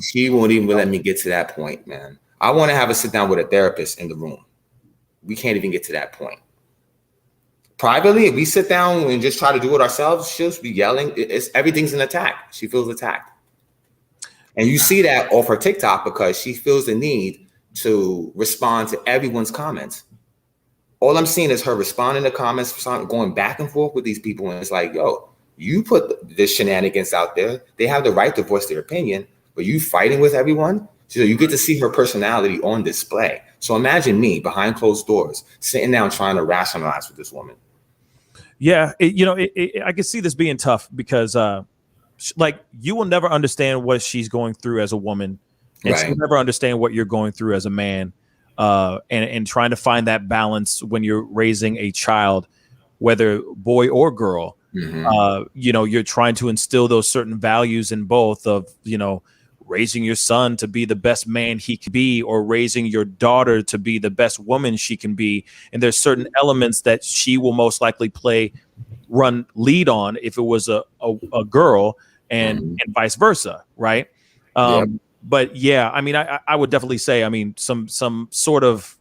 [SPEAKER 12] She won't even let me get to that point, man. I want to have a sit down with a therapist in the room. We can't even get to that point. Privately, if we sit down and just try to do it ourselves, she'll be yelling. Everything's an attack. She feels attacked. And you see that off her TikTok because she feels the need to respond to everyone's comments. All I'm seeing is her responding to comments, going back and forth with these people. And it's like, you put the shenanigans out there. They have the right to voice their opinion, but you fighting with everyone. So you get to see her personality on display. So imagine me behind closed doors, sitting down, trying to rationalize with this woman.
[SPEAKER 1] Yeah. I can see this being tough because like you will never understand what she's going through as a woman. And
[SPEAKER 12] Right.
[SPEAKER 1] she'll never understand what you're going through as a man. And trying to find that balance when you're raising a child, whether boy or girl, you're trying to instill those certain values in both of, raising your son to be the best man he can be, or raising your daughter to be the best woman she can be. And there's certain elements that she will most likely run lead on if it was a girl and vice versa. Right. But yeah, I mean, I would definitely say, I mean, some semblance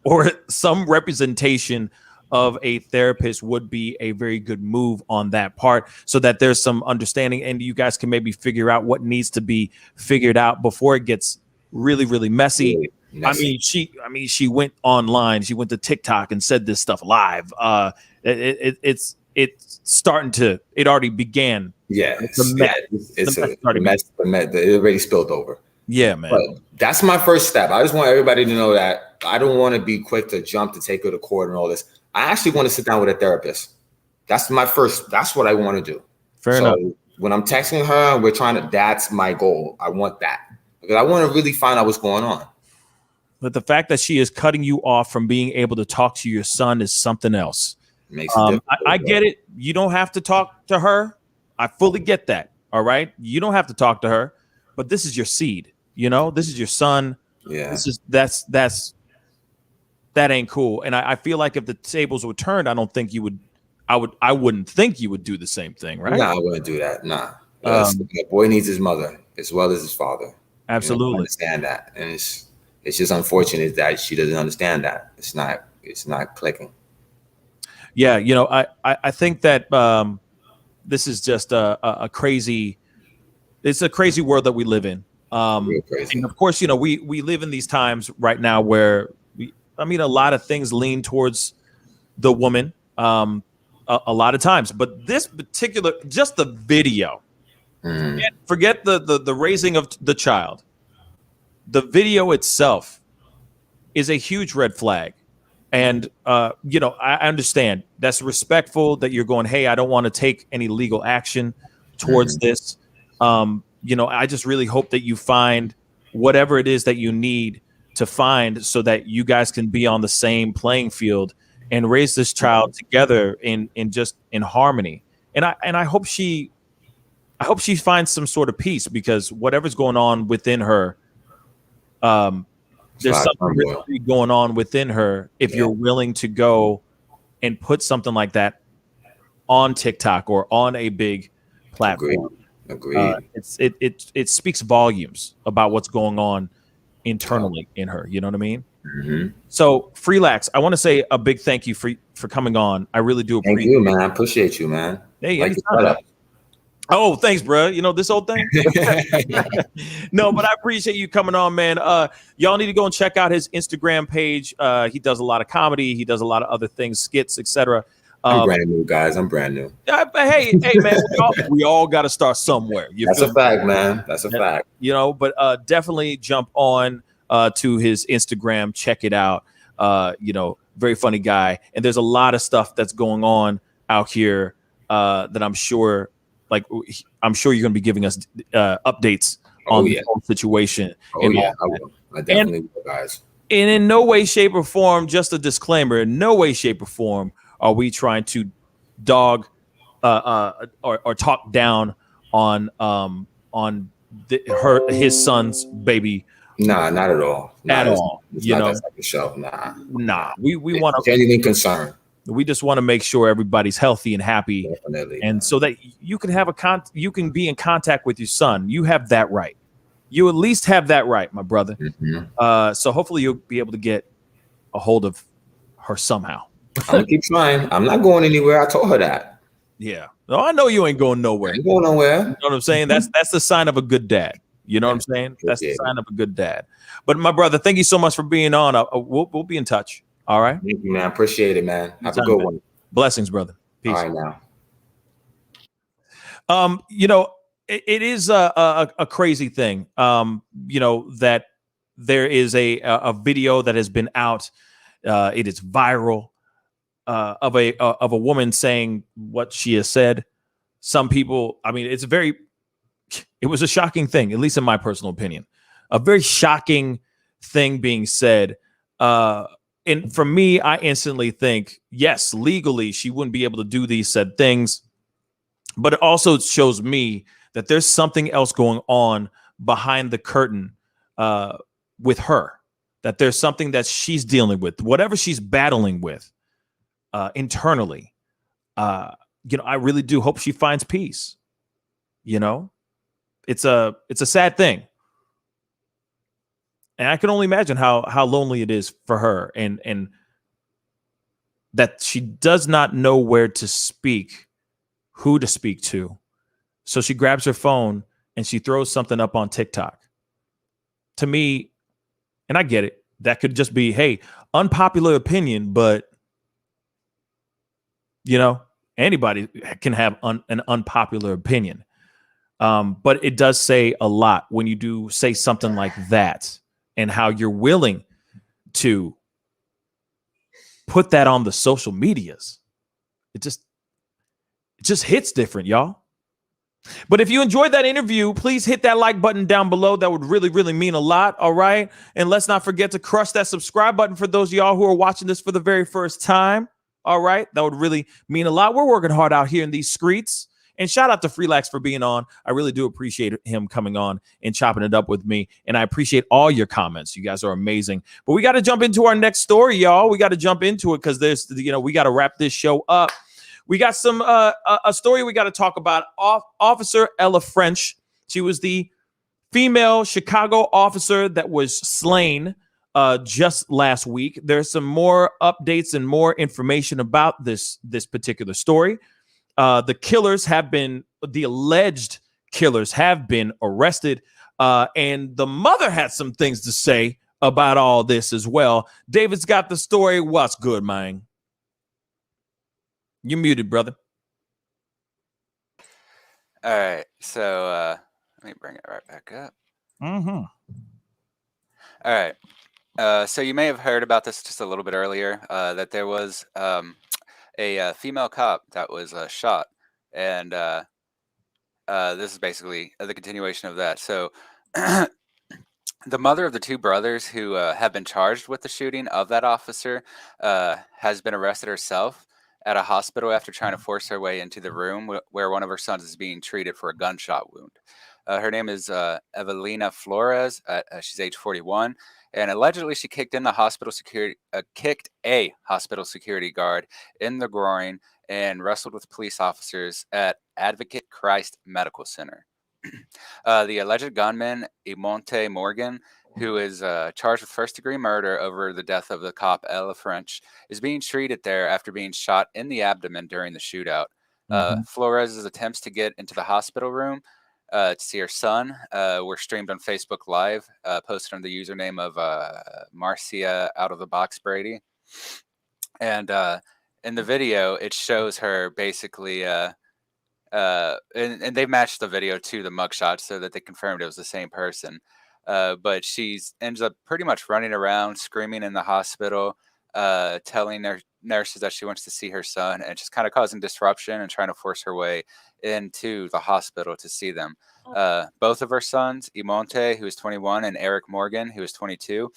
[SPEAKER 1] or some representation of a therapist would be a very good move on that part, so that there's some understanding and you guys can maybe figure out what needs to be figured out before it gets really, really messy.
[SPEAKER 12] Really messy.
[SPEAKER 1] She went online, she went to TikTok and said this stuff live. It's starting to, it already began.
[SPEAKER 12] Yeah,
[SPEAKER 1] It's a mess.
[SPEAKER 12] it's a mess. It already spilled over.
[SPEAKER 1] Yeah, man.
[SPEAKER 12] But that's my first step. I just want everybody to know that I don't want to be quick to jump to take her to court and all this. I actually want to sit down with a therapist. That's what I want to do.
[SPEAKER 1] Fair enough.
[SPEAKER 12] When I'm texting her, that's my goal. I want that because I want to really find out what's going on.
[SPEAKER 1] But the fact that she is cutting you off from being able to talk to your son is something else.
[SPEAKER 12] Makes it difficult,
[SPEAKER 1] I get it. You don't have to talk to her. I fully get that. All right. You don't have to talk to her, but this is your seed. You know, this is your son.
[SPEAKER 12] Yeah.
[SPEAKER 1] That ain't cool. And I feel like if the tables were turned, I wouldn't think you would do the same thing, right?
[SPEAKER 12] No, I wouldn't do that. Nah. The boy needs his mother as well as his father.
[SPEAKER 1] Absolutely.
[SPEAKER 12] You know, I understand that. And it's just unfortunate that she doesn't understand that. It's not clicking.
[SPEAKER 1] Yeah, you know, I think that this is just a crazy world that we live in.
[SPEAKER 12] Real crazy.
[SPEAKER 1] And of course, you know, we live in these times right now where a lot of things lean towards the woman a lot of times. But this particular, just the video, forget the raising of the child. The video itself is a huge red flag. And, you know, I understand that's respectful that you're going, hey, I don't want to take any legal action towards this. You know, I just really hope that you find whatever it is that you need to find so that you guys can be on the same playing field and raise this child together in harmony. And I hope she finds some sort of peace, because whatever's going on within her, there's something really going on within her. If you're willing to go and put something like that on TikTok or on a big platform, it speaks volumes about what's going on internally in her. You know what I mean?
[SPEAKER 12] Mm-hmm.
[SPEAKER 1] So, Freelax, I want to say a big thank you for coming on. I really do appreciate
[SPEAKER 12] Thank you, man. I appreciate you, man.
[SPEAKER 1] Hey,
[SPEAKER 12] like
[SPEAKER 1] anytime. Oh, thanks, bro. You know this whole thing. No, but I appreciate you coming on, man. Y'all need to go and check out his Instagram page. He does a lot of comedy. He does a lot of other things, skits, etc.
[SPEAKER 12] I'm brand new, guys. I'm brand new.
[SPEAKER 1] Hey, man, we all got to start somewhere.
[SPEAKER 12] That's a fact, man. That's a fact.
[SPEAKER 1] You know, but definitely jump on to his Instagram. Check it out. You know, very funny guy. And there's a lot of stuff that's going on out here that I'm sure you're going to be giving us updates on the whole situation.
[SPEAKER 12] Oh, yeah, I will. I definitely will, guys.
[SPEAKER 1] And in no way, shape, or form, just a disclaimer, in no way, shape, or form are we trying to dog or talk down on his son's baby.
[SPEAKER 12] Nah, not at all.
[SPEAKER 1] At all.
[SPEAKER 12] It's
[SPEAKER 1] you
[SPEAKER 12] not
[SPEAKER 1] know,
[SPEAKER 12] that type of show. Nah.
[SPEAKER 1] We want to
[SPEAKER 12] genuine concern.
[SPEAKER 1] We just want to make sure everybody's healthy and happy,
[SPEAKER 12] definitely,
[SPEAKER 1] and so that you can have you can be in contact with your son. You have that right. You at least have that right, my brother.
[SPEAKER 12] Mm-hmm.
[SPEAKER 1] So hopefully you'll be able to get a hold of her somehow.
[SPEAKER 12] I'm gonna keep trying. I'm not going anywhere. I told her that.
[SPEAKER 1] Yeah. No, I know you ain't going nowhere.
[SPEAKER 12] I ain't going nowhere.
[SPEAKER 1] You know what I'm saying? That's the sign of a good dad. You know what I'm saying? That's the sign of a good dad. But my brother, thank you so much for being on. We'll be in touch. All right.
[SPEAKER 12] Thank you, man. Appreciate it, man. Have a good one.
[SPEAKER 1] Blessings, brother. Peace.
[SPEAKER 12] All right now.
[SPEAKER 1] You know, it is a crazy thing. You know, that there is a video that has been out. It is viral of a woman saying what she has said. Some people, I mean, it was a shocking thing, at least in my personal opinion, a very shocking thing being said. And for me, I instantly think, yes, legally, she wouldn't be able to do these said things. But it also shows me that there's something else going on behind the curtain with her, that there's something that she's dealing with, whatever she's battling with internally. You know, I really do hope she finds peace. You know, it's a sad thing. And I can only imagine how lonely it is for her. And that she does not know where to speak, who to speak to. So she grabs her phone and she throws something up on TikTok. To me, and I get it, that could just be, hey, unpopular opinion, but you know, anybody can have an unpopular opinion. But it does say a lot when you do say something like that, and how you're willing to put that on the social medias. It just hits different, y'all. But if you enjoyed that interview, please hit that like button down below. That would really, really mean a lot. All right. And let's not forget to crush that subscribe button for those of y'all who are watching this for the very first time. All right. That would really mean a lot. We're working hard out here in these streets. And shout out to Freelax for being on. I really do appreciate him coming on and chopping it up with me. And I appreciate all your comments. You guys are amazing. But we got to jump into our next story, y'all. We got to jump into it because there's, we got to wrap this show up. We got some a story we got to talk about. Officer Ella French. She was the female Chicago officer that was slain just last week. There's some more updates and more information about this particular story. The alleged killers have been arrested, and the mother had some things to say about all this as well. David's got the story. What's good, man? You're muted, brother.
[SPEAKER 8] All right, so let me bring it right back up.
[SPEAKER 1] Mm-hmm.
[SPEAKER 8] All right, so you may have heard about this just a little bit earlier, that there was a female cop that was shot, and this is basically the continuation of that. So the mother of the two brothers who have been charged with the shooting of that officer has been arrested herself at a hospital after trying to force her way into the room where one of her sons is being treated for a gunshot wound. Her name is Evelina Flores. She's age 41, and allegedly she kicked a hospital security guard in the groin and wrestled with police officers at Advocate Christ Medical Center. The alleged gunman, Imonte Morgan, who is charged with first-degree murder over the death of the cop Ella French, is being treated there after being shot in the abdomen during the shootout. Flores' attempts to get into the hospital room to see her son were streamed on Facebook Live, posted under the username of Marcia Out of the Box Brady. And in the video, it shows her basically, and they matched the video to the mugshot so that they confirmed it was the same person. But she ends up pretty much running around, screaming in the hospital, telling their nurses that she wants to see her son, and just kind of causing disruption and trying to force her way into the hospital to see them. Both of her sons, Imonte, who is 21, and Eric Morgan, who is 22,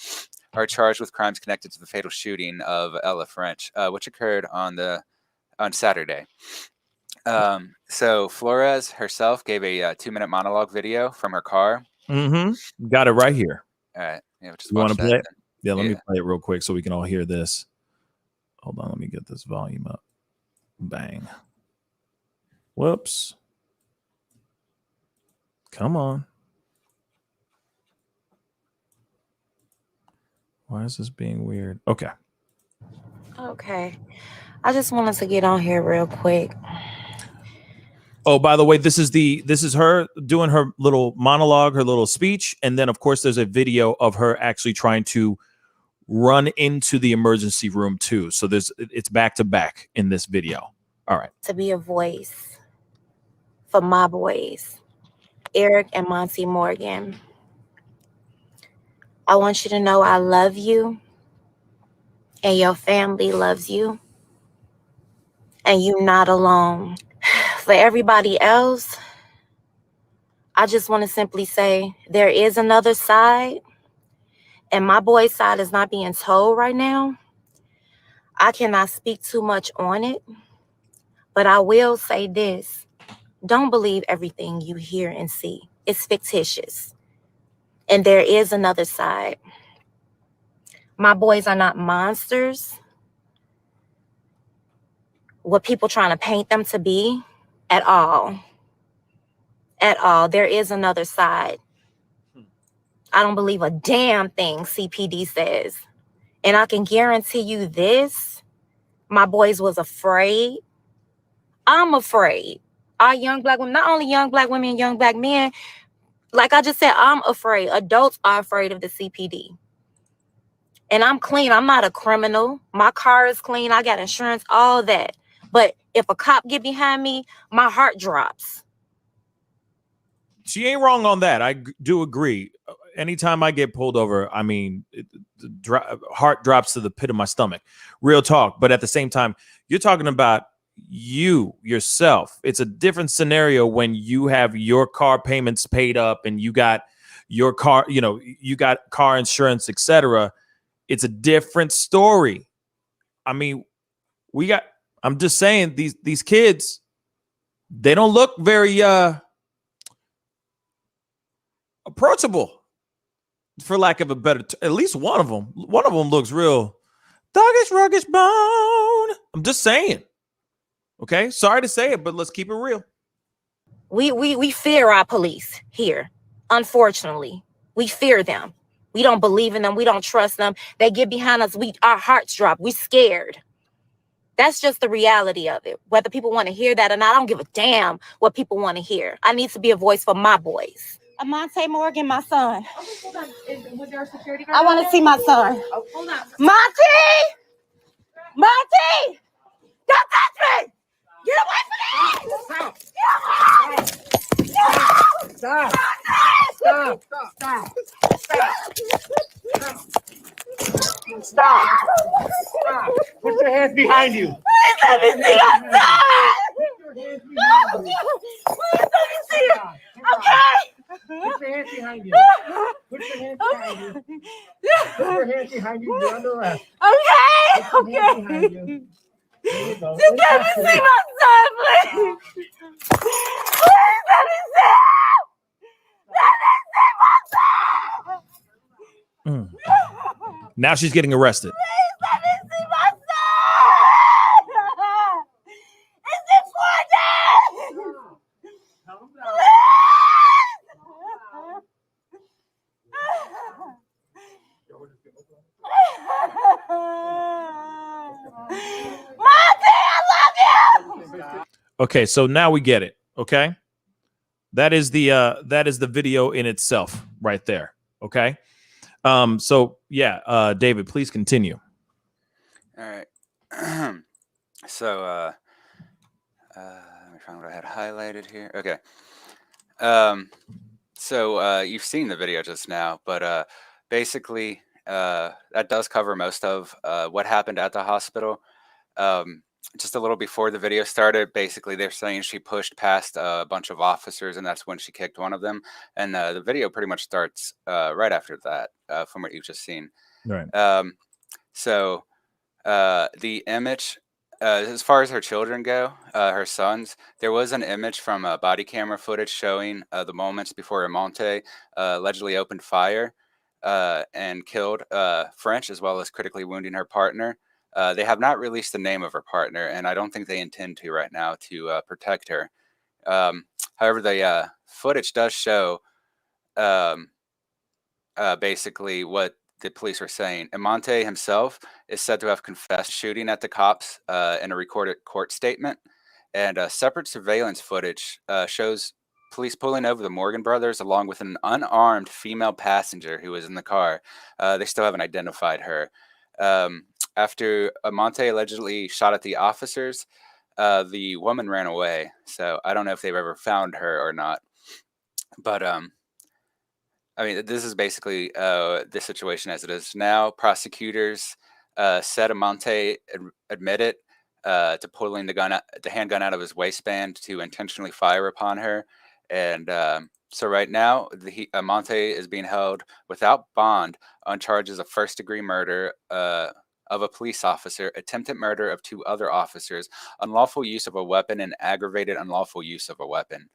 [SPEAKER 8] are charged with crimes connected to the fatal shooting of Ella French, which occurred on Saturday. So Flores herself gave a 2-minute monologue video from her car.
[SPEAKER 1] Mm-hmm. Got it right here.
[SPEAKER 8] All right. Yeah, just
[SPEAKER 1] you want to play it? Yeah, let
[SPEAKER 8] me
[SPEAKER 1] play it real quick so we can all hear this. Hold on, let me get this volume up. Bang. Whoops. Come on. Why is this being weird? Okay.
[SPEAKER 10] Okay. I just wanted to get on here real quick.
[SPEAKER 1] Oh, by the way, this is her doing her little monologue, her little speech, and then of course there's a video of her actually trying to run into the emergency room too. So it's back to back in this video. All right.
[SPEAKER 10] To be a voice for my boys, Eric and Monty Morgan. I want you to know I love you, and your family loves you, and you're not alone. For everybody else, I just want to simply say there is another side, and my boy's side is not being told right now. I cannot speak too much on it, but I will say this. Don't believe everything you hear and see. It's fictitious. And there is another side. My boys are not monsters. What people trying to paint them to be at all. At all. There is another side. I don't believe a damn thing CPD says. And I can guarantee you this. My boys was afraid. I'm afraid. Our young black women, not only young black women and young black men, like I just said, I'm afraid. Adults are afraid of the CPD. And I'm clean. I'm not a criminal. My car is clean. I got insurance, all that. But if a cop get behind me, my heart drops.
[SPEAKER 1] She ain't wrong on that. I do agree. Anytime I get pulled over, I mean, heart drops to the pit of my stomach. Real talk. But at the same time, you're talking about you yourself. It's a different scenario when you have your car payments paid up and you got your car, you know, you got car insurance, etc. It's a different story. I mean, I'm just saying these kids, they don't look very approachable, for lack of a better at least one of them looks real doggish ruggish bone. I'm just saying. Okay, sorry to say it, but let's keep it real.
[SPEAKER 10] We fear our police here. Unfortunately, we fear them. We don't believe in them. We don't trust them. They get behind us. Our hearts drop. We scared. That's just the reality of it. Whether people want to hear that or not, I don't give a damn what people want to hear. I need to be a voice for my boys. Amonte Morgan, my son. Was there a security guard? I want to see my son. Oh, hold on. Monty! Don't touch me! Get away from me! Stop! Stop! Stop! Put your hands behind you. Please let me see your son! Please let me see it. Okay? Put your hands behind you. Put your hands behind you. Put your hands behind you. You're under arrest. Okay. Just let me see my son, please. Please let me see him. Let me see my son.
[SPEAKER 1] Now she's getting arrested.
[SPEAKER 10] Please let me see my son. It's important. Monty, I love you.
[SPEAKER 1] Okay, so now we get it. Okay, that is the video in itself right there. Okay, so yeah, David, please continue.
[SPEAKER 8] All right. So let me find what I had highlighted here. Okay. So you've seen the video just now, but basically that does cover most of what happened at the hospital. Just a little before the video started, basically they're saying she pushed past a bunch of officers, and that's when she kicked one of them. And the video pretty much starts right after that, from what you've just seen.
[SPEAKER 1] Right.
[SPEAKER 8] So the image, as far as her children go, her sons, there was an image from body camera footage showing the moments before Amonte allegedly opened fire and killed French, as well as critically wounding her partner. They have not released the name of her partner, and I don't think they intend to right now to protect her. However, the footage does show basically what the police are saying. Amonte himself is said to have confessed shooting at the cops in a recorded court statement. And separate surveillance footage shows police pulling over the Morgan brothers along with an unarmed female passenger who was in the car. They still haven't identified her. After Amonte allegedly shot at the officers, the woman ran away. So I don't know if they've ever found her or not. But I mean, this is basically the situation as it is now. Prosecutors said Amonte admitted to pulling the handgun out of his waistband to intentionally fire upon her. And so right now, Amonte is being held without bond on charges of first-degree murder of a police officer, attempted murder of 2 other officers, unlawful use of a weapon, and aggravated unlawful use of a weapon.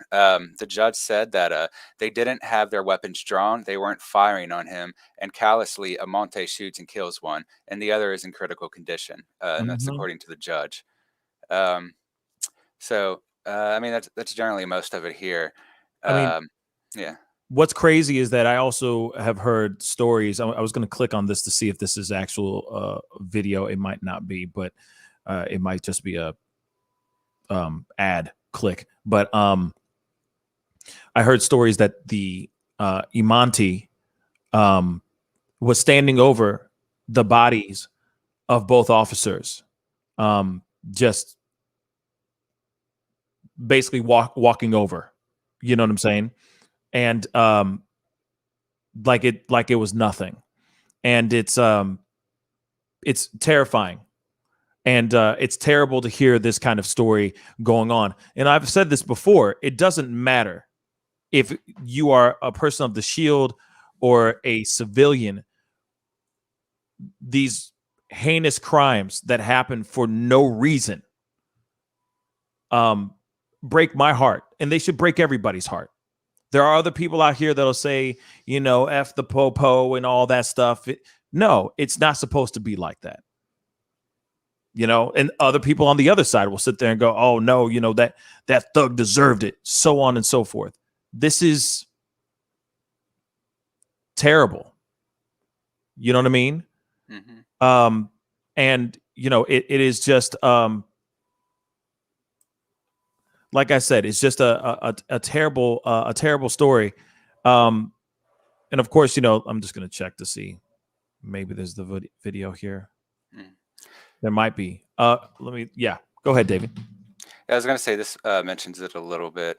[SPEAKER 8] The judge said that they didn't have their weapons drawn, they weren't firing on him, and callously Amonte shoots and kills one, and the other is in critical condition. And that's according to the judge. So I mean, that's generally most of it here.
[SPEAKER 1] I mean,
[SPEAKER 8] yeah.
[SPEAKER 1] what's crazy is that I also have heard stories. I was going to click on this to see if this is actual video. It might not be, but it might just be a ad click. But I heard stories that the Imanti was standing over the bodies of both officers, just basically walking over. You know what I'm saying? And like it was nothing. And it's terrifying. And it's terrible to hear this kind of story going on. And I've said this before, it doesn't matter if you are a person of the shield or a civilian. These heinous crimes that happen for no reason break my heart, and they should break everybody's heart. There are other people out here that'll say, F the popo and all that stuff. No, it's not supposed to be like that. And other people on the other side will sit there and go, oh no, that thug deserved it, so on and so forth. This is terrible. You know what I mean? Mm-hmm. And it is just like I said, it's just a terrible story. And of course, I'm just gonna check to see. Maybe there's the video here. There might be. Go ahead, David.
[SPEAKER 8] I was going to say this mentions it a little bit.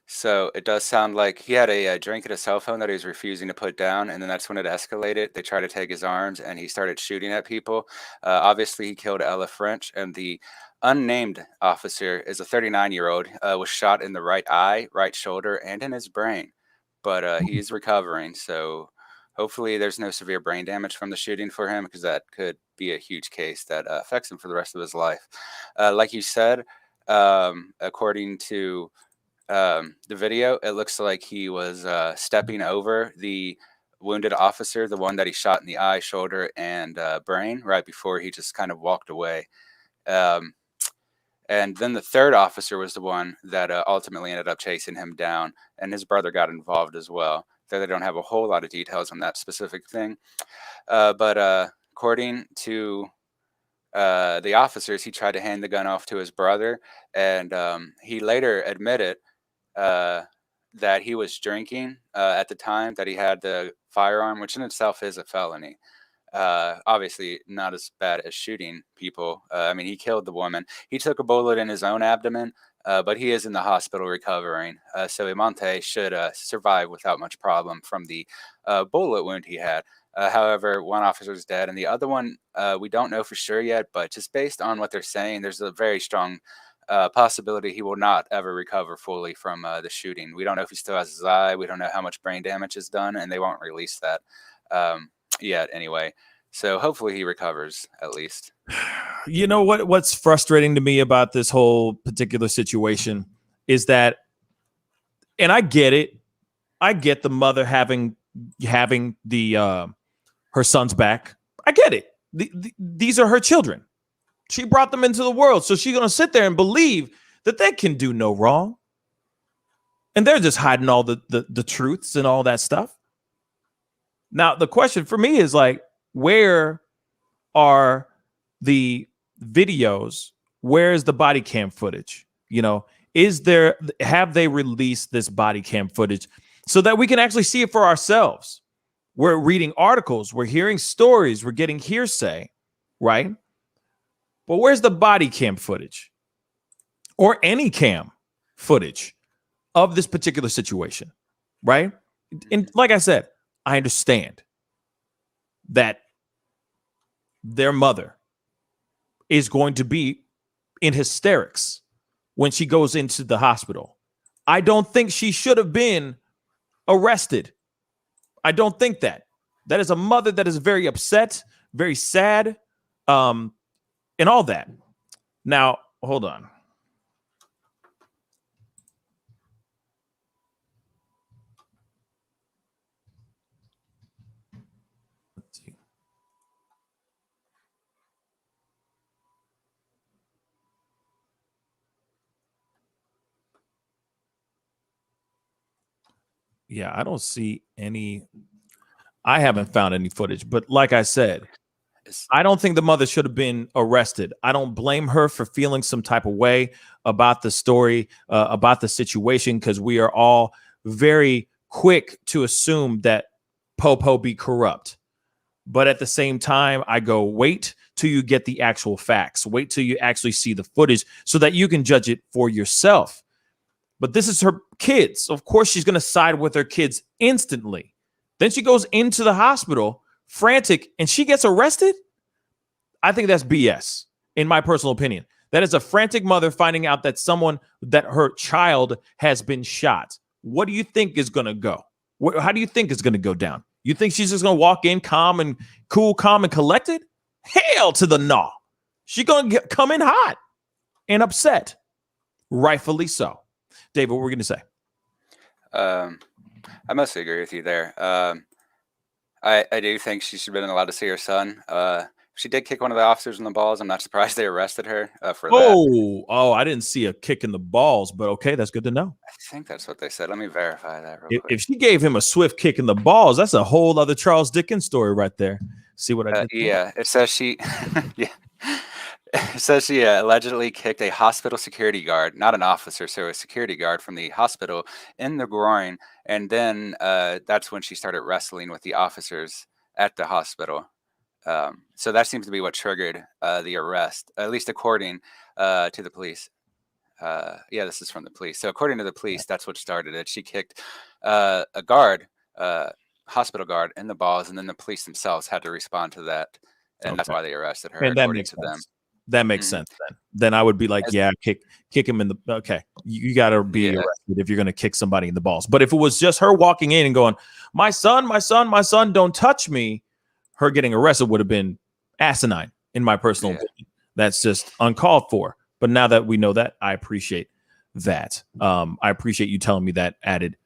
[SPEAKER 8] So it does sound like he had a drink at a cell phone that he was refusing to put down, and then that's when it escalated. They tried to take his arms, and he started shooting at people. Obviously, he killed Ella French, and the unnamed officer is a 39-year-old, was shot in the right eye, right shoulder, and in his brain. But he's recovering, so hopefully there's no severe brain damage from the shooting for him, because that could be a huge case that affects him for the rest of his life. Like you said, according to the video, it looks like he was stepping over the wounded officer, the one that he shot in the eye, shoulder, and brain, right before he just kind of walked away. And then the third officer was the one that ultimately ended up chasing him down, and his brother got involved as well. So they don't have a whole lot of details on that specific thing. But according to the officers, he tried to hand the gun off to his brother, and he later admitted that he was drinking at the time that he had the firearm, which in itself is a felony. Obviously not as bad as shooting people. I mean, he killed the woman. He took a bullet in his own abdomen, but he is in the hospital recovering. So Imante should survive without much problem from the bullet wound he had. However, one officer is dead, and the other one, we don't know for sure yet, but just based on what they're saying, there's a very strong possibility he will not ever recover fully from the shooting. We don't know if he still has his eye. We don't know how much brain damage is done, and they won't release that yet anyway. So hopefully he recovers at least.
[SPEAKER 1] You know what's frustrating to me about this whole particular situation is that, and I get it. I get the mother having the her son's back. I get it. These are her children. She brought them into the world, so she's gonna sit there and believe that they can do no wrong, and they're just hiding all the truths and all that stuff. Now, the question for me is like, where are the videos? Where is the body cam footage? Have they released this body cam footage so that we can actually see it for ourselves? We're reading articles, we're hearing stories, we're getting hearsay, right? But where's the body cam footage or any cam footage of this particular situation, right? And like I said, I understand that their mother is going to be in hysterics when she goes into the hospital. I don't think she should have been arrested. I don't think that. That is a mother that is very upset, very sad, and all that. Now, hold on. Yeah, I don't see any. I haven't found any footage, but like I said, I don't think the mother should have been arrested. I don't blame her for feeling some type of way about the story, about the situation, because we are all very quick to assume that Popo be corrupt. But at the same time, I go, wait till you get the actual facts. Wait till you actually see the footage so that you can judge it for yourself. But this is her kids. Of course, she's going to side with her kids instantly. Then she goes into the hospital frantic and she gets arrested. I think that's BS, in my personal opinion. That is a frantic mother finding out that her child has been shot. What do you think is going to go? How do you think it's going to go down? You think she's just going to walk in calm and collected? Hell to the no. She's going to come in hot and upset. Rightfully so. David, what were we going to say?
[SPEAKER 8] I mostly agree with you there. I do think she should have been allowed to see her son. She did kick one of the officers in the balls. I'm not surprised they arrested her for that.
[SPEAKER 1] Oh, I didn't see a kick in the balls, but okay, that's good to know.
[SPEAKER 8] I think that's what they said. Let me verify that real quick.
[SPEAKER 1] If she gave him a swift kick in the balls, that's a whole other Charles Dickens story right there. See what I did?
[SPEAKER 8] Yeah, it says she. Yeah. It says she allegedly kicked a hospital security guard, not an officer, so a security guard from the hospital in the groin. And then that's when she started wrestling with the officers at the hospital. So that seems to be what triggered the arrest, at least according to the police. Yeah, this is from the police. So according to the police, that's what started it. She kicked a guard, hospital guard, in the balls, and then the police themselves had to respond to that. And that's why they arrested her,
[SPEAKER 1] and that
[SPEAKER 8] according
[SPEAKER 1] makes
[SPEAKER 8] to
[SPEAKER 1] sense.
[SPEAKER 8] them.
[SPEAKER 1] That makes sense then I would be like, yeah, kick him in the, okay. You got to be arrested if you're going to kick somebody in the balls. But if it was just her walking in and going, my son, don't touch me, her getting arrested would have been asinine in my personal opinion. That's just uncalled for. But now that we know that, I appreciate that. I appreciate you telling me that added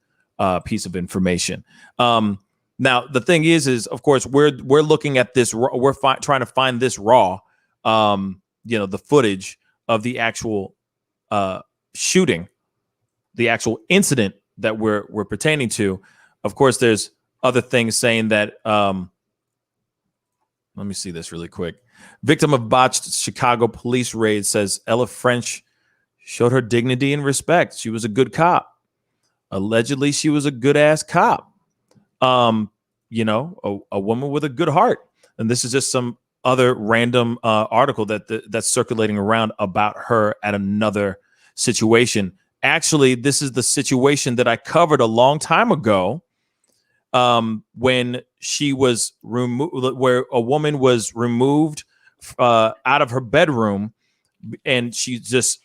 [SPEAKER 1] piece of information. Now the thing is of course we're looking at this. We're trying to find this raw. The footage of the actual shooting, the actual incident that we're pertaining to. Of course, there's other things saying that. Let me see this really quick. Victim of botched Chicago police raid says Ella French showed her dignity and respect. She was a good cop. Allegedly, she was a good ass cop. A woman with a good heart. And this is just some other random article that's circulating around about her at another situation. Actually, this is the situation that I covered a long time ago, when she was removed, where a woman was removed out of her bedroom, and she just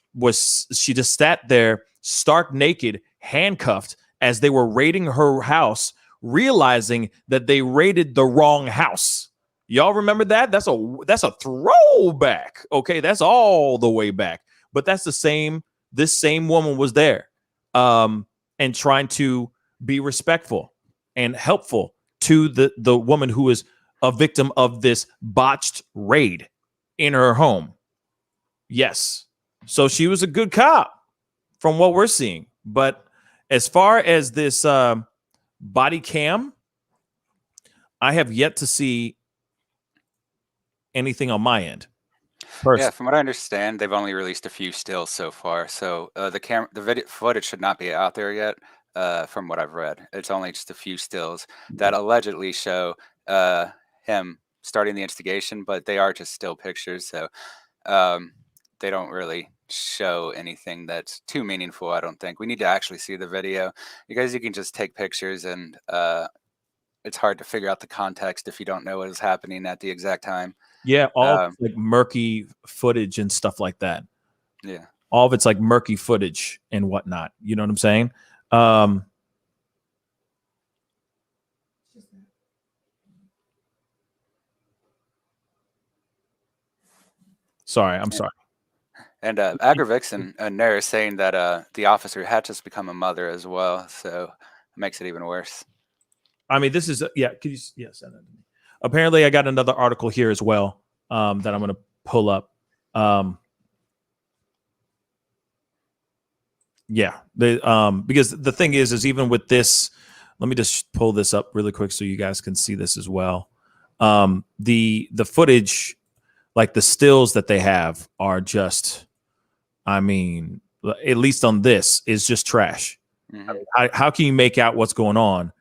[SPEAKER 1] sat there stark naked, handcuffed, as they were raiding her house, realizing that they raided the wrong house. Y'all remember that? That's a throwback. Okay, that's all the way back. But that's this same woman was there, and trying to be respectful and helpful to the woman who is a victim of this botched raid in her home. Yes. So she was a good cop from what we're seeing. But as far as this body cam, I have yet to see anything on my end.
[SPEAKER 8] Yeah, from what I understand, they've only released a few stills so far. So the video footage should not be out there yet. From what I've read, it's only just a few stills that allegedly show him starting the instigation, but they are just still pictures. So they don't really show anything that's too meaningful. I don't think we need to actually see the video, because you can just take pictures and it's hard to figure out the context if you don't know what is happening at the exact time.
[SPEAKER 1] Yeah, all like murky footage and stuff like that.
[SPEAKER 8] Yeah,
[SPEAKER 1] all of it's like murky footage and whatnot. You know what I'm saying? Sorry, I'm sorry.
[SPEAKER 8] And Agravix and Nair is saying that the officer had just become a mother as well, so it makes it even worse.
[SPEAKER 1] I mean, this is could you send that to me? Apparently, I got another article here as well that I'm going to pull up. Because the thing is even with this let me just pull this up really quick so you guys can see this as well. The footage, like the stills that they have, are just, I mean, at least on this, is just trash.
[SPEAKER 8] Mm-hmm.
[SPEAKER 1] I mean, how can you make out what's going on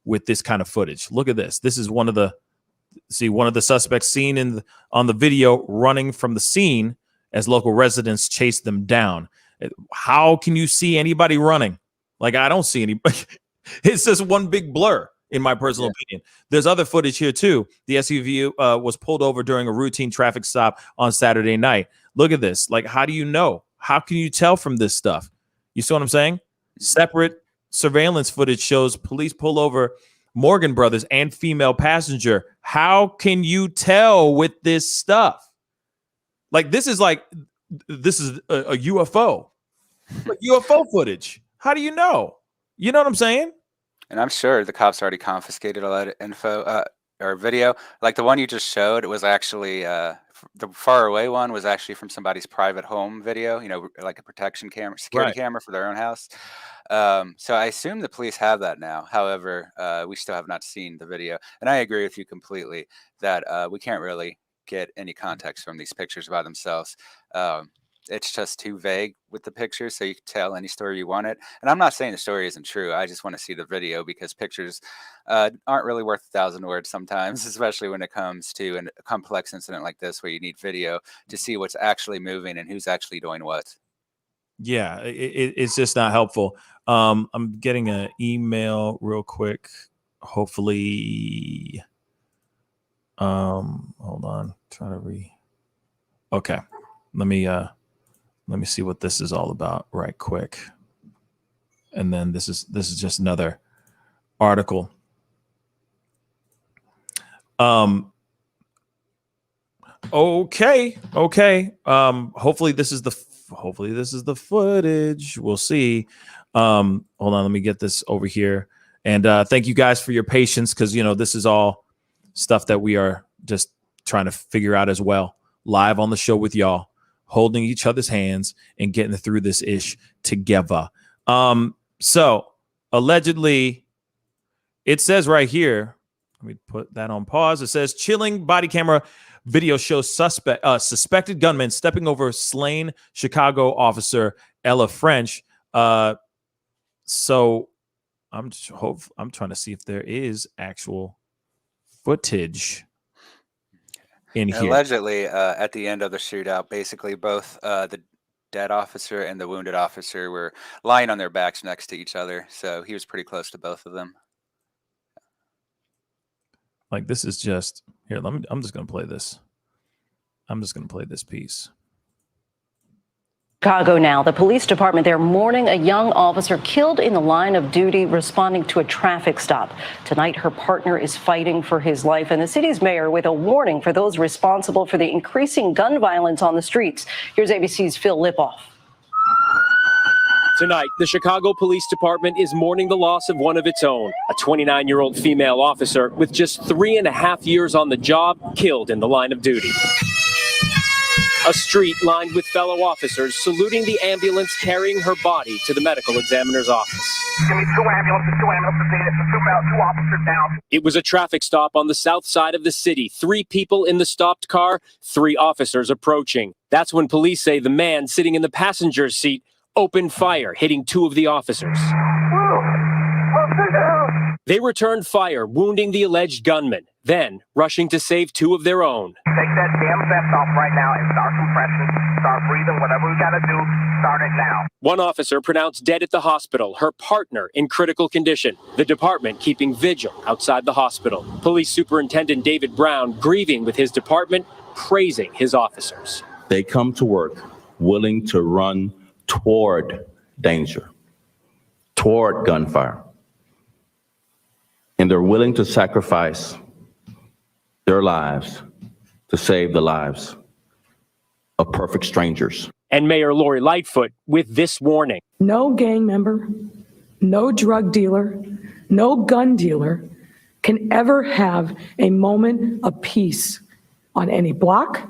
[SPEAKER 1] with this kind of footage? Look at this. This is one of the suspects seen on the video running from the scene as local residents chase them down. How can you see anybody running? Like, I don't see anybody. It's just one big blur, in my personal opinion. There's other footage here too. The SUV was pulled over during a routine traffic stop on Saturday night. Look at this. Like, how do you know? How can you tell from this stuff? You see what I'm saying? Separate surveillance footage shows police pull over Morgan brothers and female passenger. How can you tell with this stuff? Like, this is a UFO. Like UFO footage. How do you know? You know what I'm saying?
[SPEAKER 8] And I'm sure the cops already confiscated a lot of info or video. Like the one you just showed, it was actually the far away one was actually from somebody's private home video, you know, like a protection camera, security camera for their own house. So I assume the police have that now. However, we still have not seen the video. And I agree with you completely that we can't really get any context from these pictures by themselves. It's just too vague with the pictures, so you can tell any story you want it. And I'm not saying the story isn't true. I just want to see the video because pictures aren't really worth 1,000 words sometimes, especially when it comes to a complex incident like this where you need video to see what's actually moving and who's actually doing what.
[SPEAKER 1] Yeah, it's just not helpful. I'm getting an email real quick. Hopefully, hold on. Trying to Okay, let me see what this is all about right quick. And then this is just another article. Okay. Hopefully this is the footage. We'll see. Hold on, let me get this over here. And thank you guys for your patience, because this is all stuff that we are just trying to figure out as well. Live on the show with y'all, holding each other's hands and getting through this ish together. So allegedly, it says right here, let me put that on pause. It says chilling body camera video shows suspected gunman stepping over slain Chicago officer Ella French. So I'm trying to see if there is actual footage in here.
[SPEAKER 8] Allegedly, at the end of the shootout, basically both the dead officer and the wounded officer were lying on their backs next to each other. So he was pretty close to both of them.
[SPEAKER 1] Like, this is just here. I'm just going to play this. I'm just going to play this piece.
[SPEAKER 13] Chicago now. The police department there mourning a young officer killed in the line of duty responding to a traffic stop. Tonight, her partner is fighting for his life, and the city's mayor with a warning for those responsible for the increasing gun violence on the streets. Here's ABC's Phil Lipoff.
[SPEAKER 14] Tonight, the Chicago Police Department is mourning the loss of one of its own, a 29-year-old female officer with just 3.5 years on the job, killed in the line of duty. A street lined with fellow officers saluting the ambulance carrying her body to the medical examiner's office.
[SPEAKER 15] Give me two ambulances needed for two officers down.
[SPEAKER 14] It was a traffic stop on the south side of the city. 3 people in the stopped car, 3 officers approaching. That's when police say the man sitting in the passenger seat opened fire, hitting 2 of the officers. They returned fire, wounding the alleged gunman, then rushing to save 2 of their own.
[SPEAKER 15] Take that damn vest off right now and start compression, start breathing, whatever we gotta do, start it now.
[SPEAKER 14] One officer pronounced dead at the hospital, her partner in critical condition. The department keeping vigil outside the hospital. Police Superintendent David Brown grieving with his department, praising his officers.
[SPEAKER 16] They come to work willing to run toward danger, toward gunfire. And they're willing to sacrifice their lives to save the lives of perfect strangers.
[SPEAKER 14] And Mayor Lori Lightfoot with this warning.
[SPEAKER 17] No gang member, no drug dealer, no gun dealer can ever have a moment of peace on any block,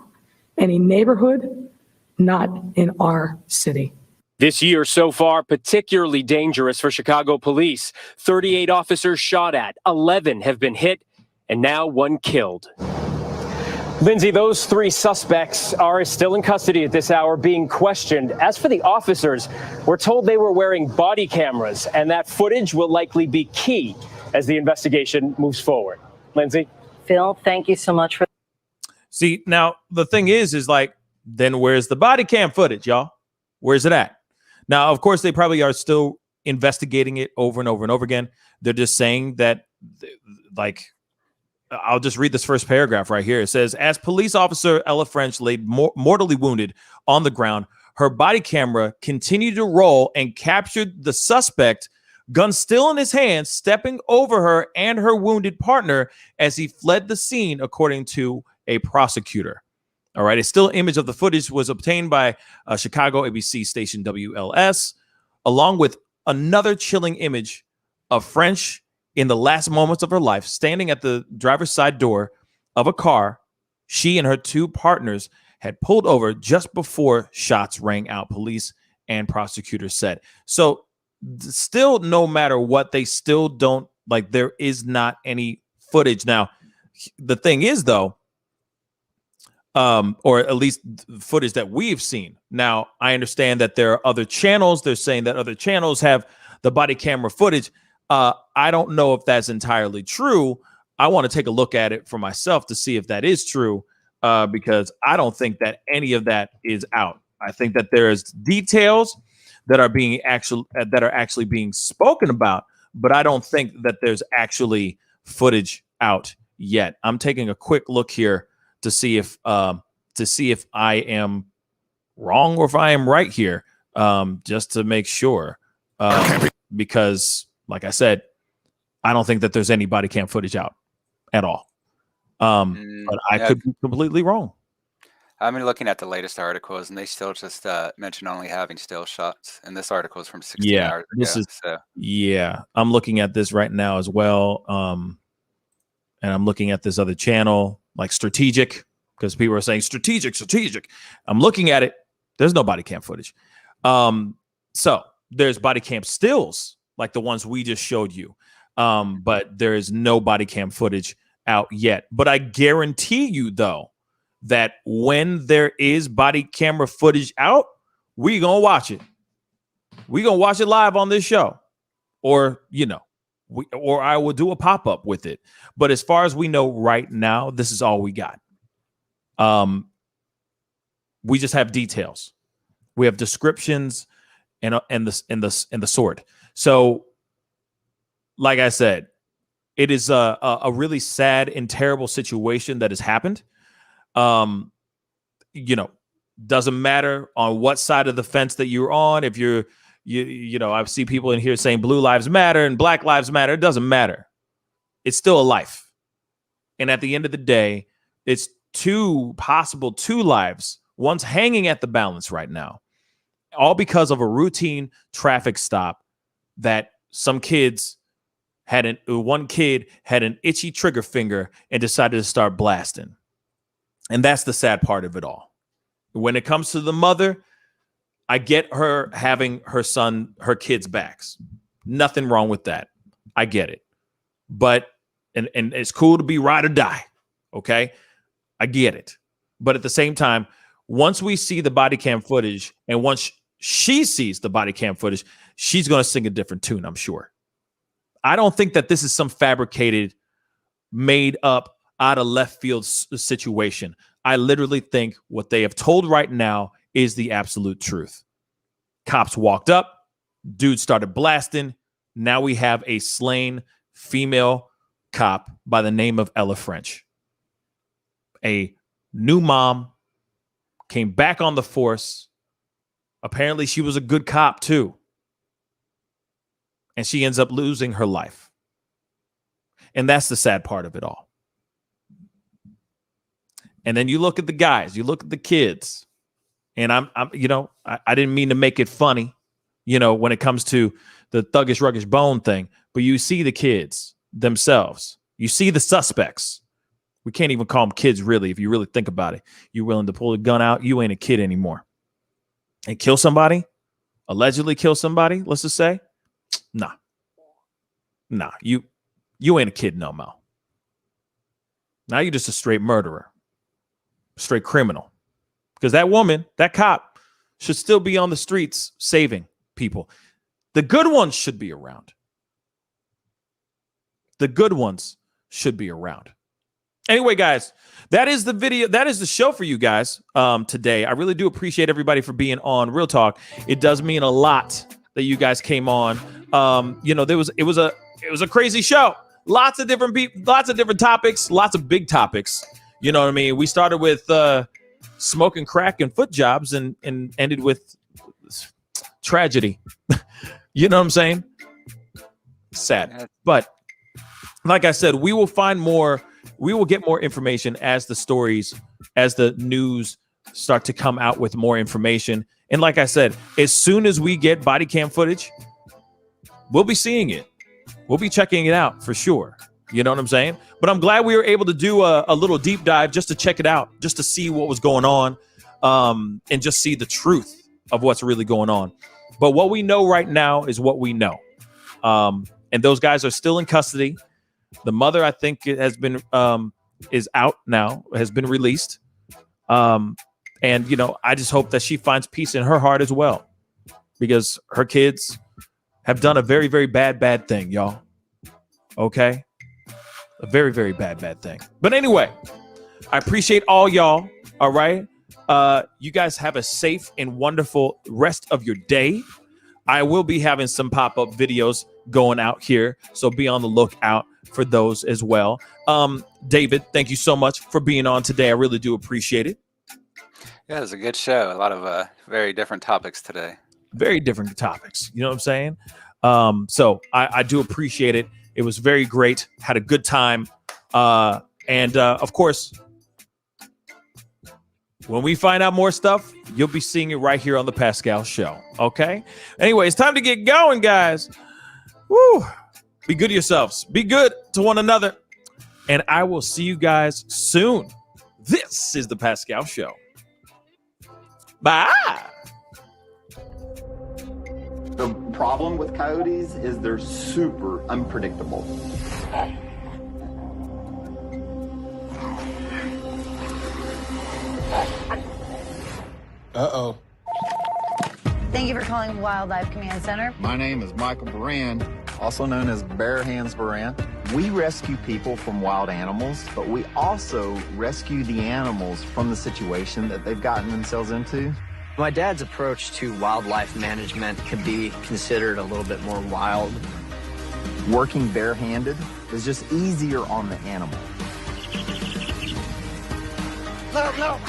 [SPEAKER 17] any neighborhood, not in our city.
[SPEAKER 14] This year so far, particularly dangerous for Chicago police. 38 officers shot at, 11 have been hit, and now 1 killed. Lindsay, those 3 suspects are still in custody at this hour being questioned. As for the officers, we're told they were wearing body cameras, and that footage will likely be key as the investigation moves forward. Lindsay?
[SPEAKER 13] Phil, thank you so much for.
[SPEAKER 1] See, now the thing is like, then where's the body cam footage, y'all? Where's it at? Now, of course, they probably are still investigating it over and over and over again. They're just saying that, like, I'll just read this first paragraph right here. It says, as police officer Ella French laid mortally wounded on the ground, her body camera continued to roll and captured the suspect, gun still in his hands, stepping over her and her wounded partner as he fled the scene, according to a prosecutor. All right. A still image of the footage was obtained by Chicago ABC station WLS, along with another chilling image of French in the last moments of her life, standing at the driver's side door of a car she and her 2 partners had pulled over just before shots rang out, police and prosecutors said. So still, no matter what, they still don't, like, there is not any footage. Now, the thing is, though, or at least footage that we've seen. Now, I understand that there are other channels. They're saying that other channels have the body camera footage. I don't know if that's entirely true. I want to take a look at it for myself to see if that is true, because I don't think that any of that is out. I think that there's details that are actually being spoken about, but I don't think that there's actually footage out yet. I'm taking a quick look here to see if I am wrong or if I am right here, just to make sure, because, like I said, I don't think that there's any body cam footage out at all. But I could be completely wrong.
[SPEAKER 8] I've been looking at the latest articles, and they still just mention only having still shots. And this article is from 16 hours ago.
[SPEAKER 1] Yeah, I'm looking at this right now as well. And I'm looking at this other channel, like Strategic, because people are saying strategic. I'm looking at it. There's no body cam footage. So there's body cam stills, like the ones we just showed you. But there is no body cam footage out yet. But I guarantee you, though, that when there is body camera footage out, we're going to watch it. We're going to watch it live on this show. Or, or I will do a pop-up with it. But as far as we know right now, this is all we got. We just have details. We have descriptions and the sort. So, like I said, it is a really sad and terrible situation that has happened. Doesn't matter on what side of the fence that you're on. If you I see people in here saying blue lives matter and black lives matter. It doesn't matter. It's still a life. And at the end of the day, it's two lives. One's hanging at the balance right now, all because of a routine traffic stop that one kid had an itchy trigger finger and decided to start blasting. And that's the sad part of it all. When it comes to the mother, I get her having her kids' backs. Nothing wrong with that. I get it. But, and it's cool to be ride or die. Okay. I get it. But at the same time, once we see the body cam footage and once she sees the body cam footage, she's going to sing a different tune, I'm sure. I don't think that this is some fabricated, made up, out of left field situation. I literally think what they have told right now is the absolute truth. Cops walked up, dude started blasting. Now we have a slain female cop by the name of Ella French. A new mom, came back on the force. Apparently she was a good cop too. And she ends up losing her life. And that's the sad part of it all. And then you look at the guys, you look at the kids, and I didn't mean to make it funny, when it comes to the thuggish, ruggish bone thing, but you see the kids themselves. You see the suspects. We can't even call them kids, really. If you really think about it, you're willing to pull a gun out. You ain't a kid anymore. And kill somebody. allegedly kill somebody, let's just say, nah, you ain't a kid no more. Now you're just a straight murderer, straight criminal. Because that woman, that cop, should still be on the streets saving people. The good ones should be around. The good ones should be around. Anyway, guys, that is the video. That is the show for you guys today. I really do appreciate everybody for being on. Real talk. It does mean a lot that you guys came on. It was a crazy show. Lots of different people, lots of different topics, lots of big topics. You know what I mean? We started with smoking crack and foot jobs and ended with tragedy. You know what I'm saying? Sad. But like I said, we will find more. We will get more information as the stories, as the news start to come out with more information. And like I said, as soon as we get body cam footage, we'll be seeing it. We'll be checking it out for sure. You know what I'm saying? But I'm glad we were able to do a little deep dive just to check it out, just to see what was going on, and just see the truth of what's really going on. But what we know right now is what we know. And those guys are still in custody. The mother, I think, has been is out now, has been released. And, I just hope that she finds peace in her heart as well, because her kids have done a very, very bad thing, y'all. Okay? A very, very bad thing. But anyway, I appreciate all y'all. All right? You guys have a safe and wonderful rest of your day. I will be having some pop-up videos going out here, so be on the lookout for those as well. David, thank you so much for being on today. I really do appreciate it.
[SPEAKER 8] Yeah, it was a good show. A lot of very different topics today.
[SPEAKER 1] Very different topics. You know what I'm saying? So I do appreciate it. It was very great. Had a good time. And of course, when we find out more stuff, you'll be seeing it right here on the Pascal Show. Okay? Anyway, it's time to get going, guys. Woo! Be good to yourselves. Be good to one another. And I will see you guys soon. This is the Pascal Show. Bye.
[SPEAKER 18] The problem with coyotes is they're super unpredictable.
[SPEAKER 19] Uh-oh.
[SPEAKER 20] Thank you for calling Wildlife Command Center.
[SPEAKER 19] My name is Michael Baran, also known as Bare Hands Baran.
[SPEAKER 18] We rescue people from wild animals, but we also rescue the animals from the situation that they've gotten themselves into.
[SPEAKER 21] My dad's approach to wildlife management can be considered a little bit more wild.
[SPEAKER 18] Working barehanded is just easier on the animal.
[SPEAKER 19] No.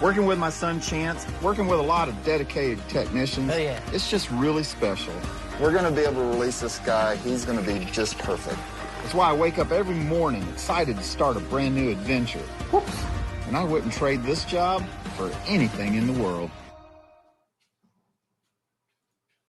[SPEAKER 18] Working with my son Chance,
[SPEAKER 19] Working with a lot of dedicated technicians.
[SPEAKER 21] Oh, yeah.
[SPEAKER 19] It's just really special.
[SPEAKER 5] We're gonna be able to release this guy. He's gonna be just perfect.
[SPEAKER 19] That's why I wake up every morning excited to start a brand new adventure. Whoops. And I wouldn't trade this job for anything in the world.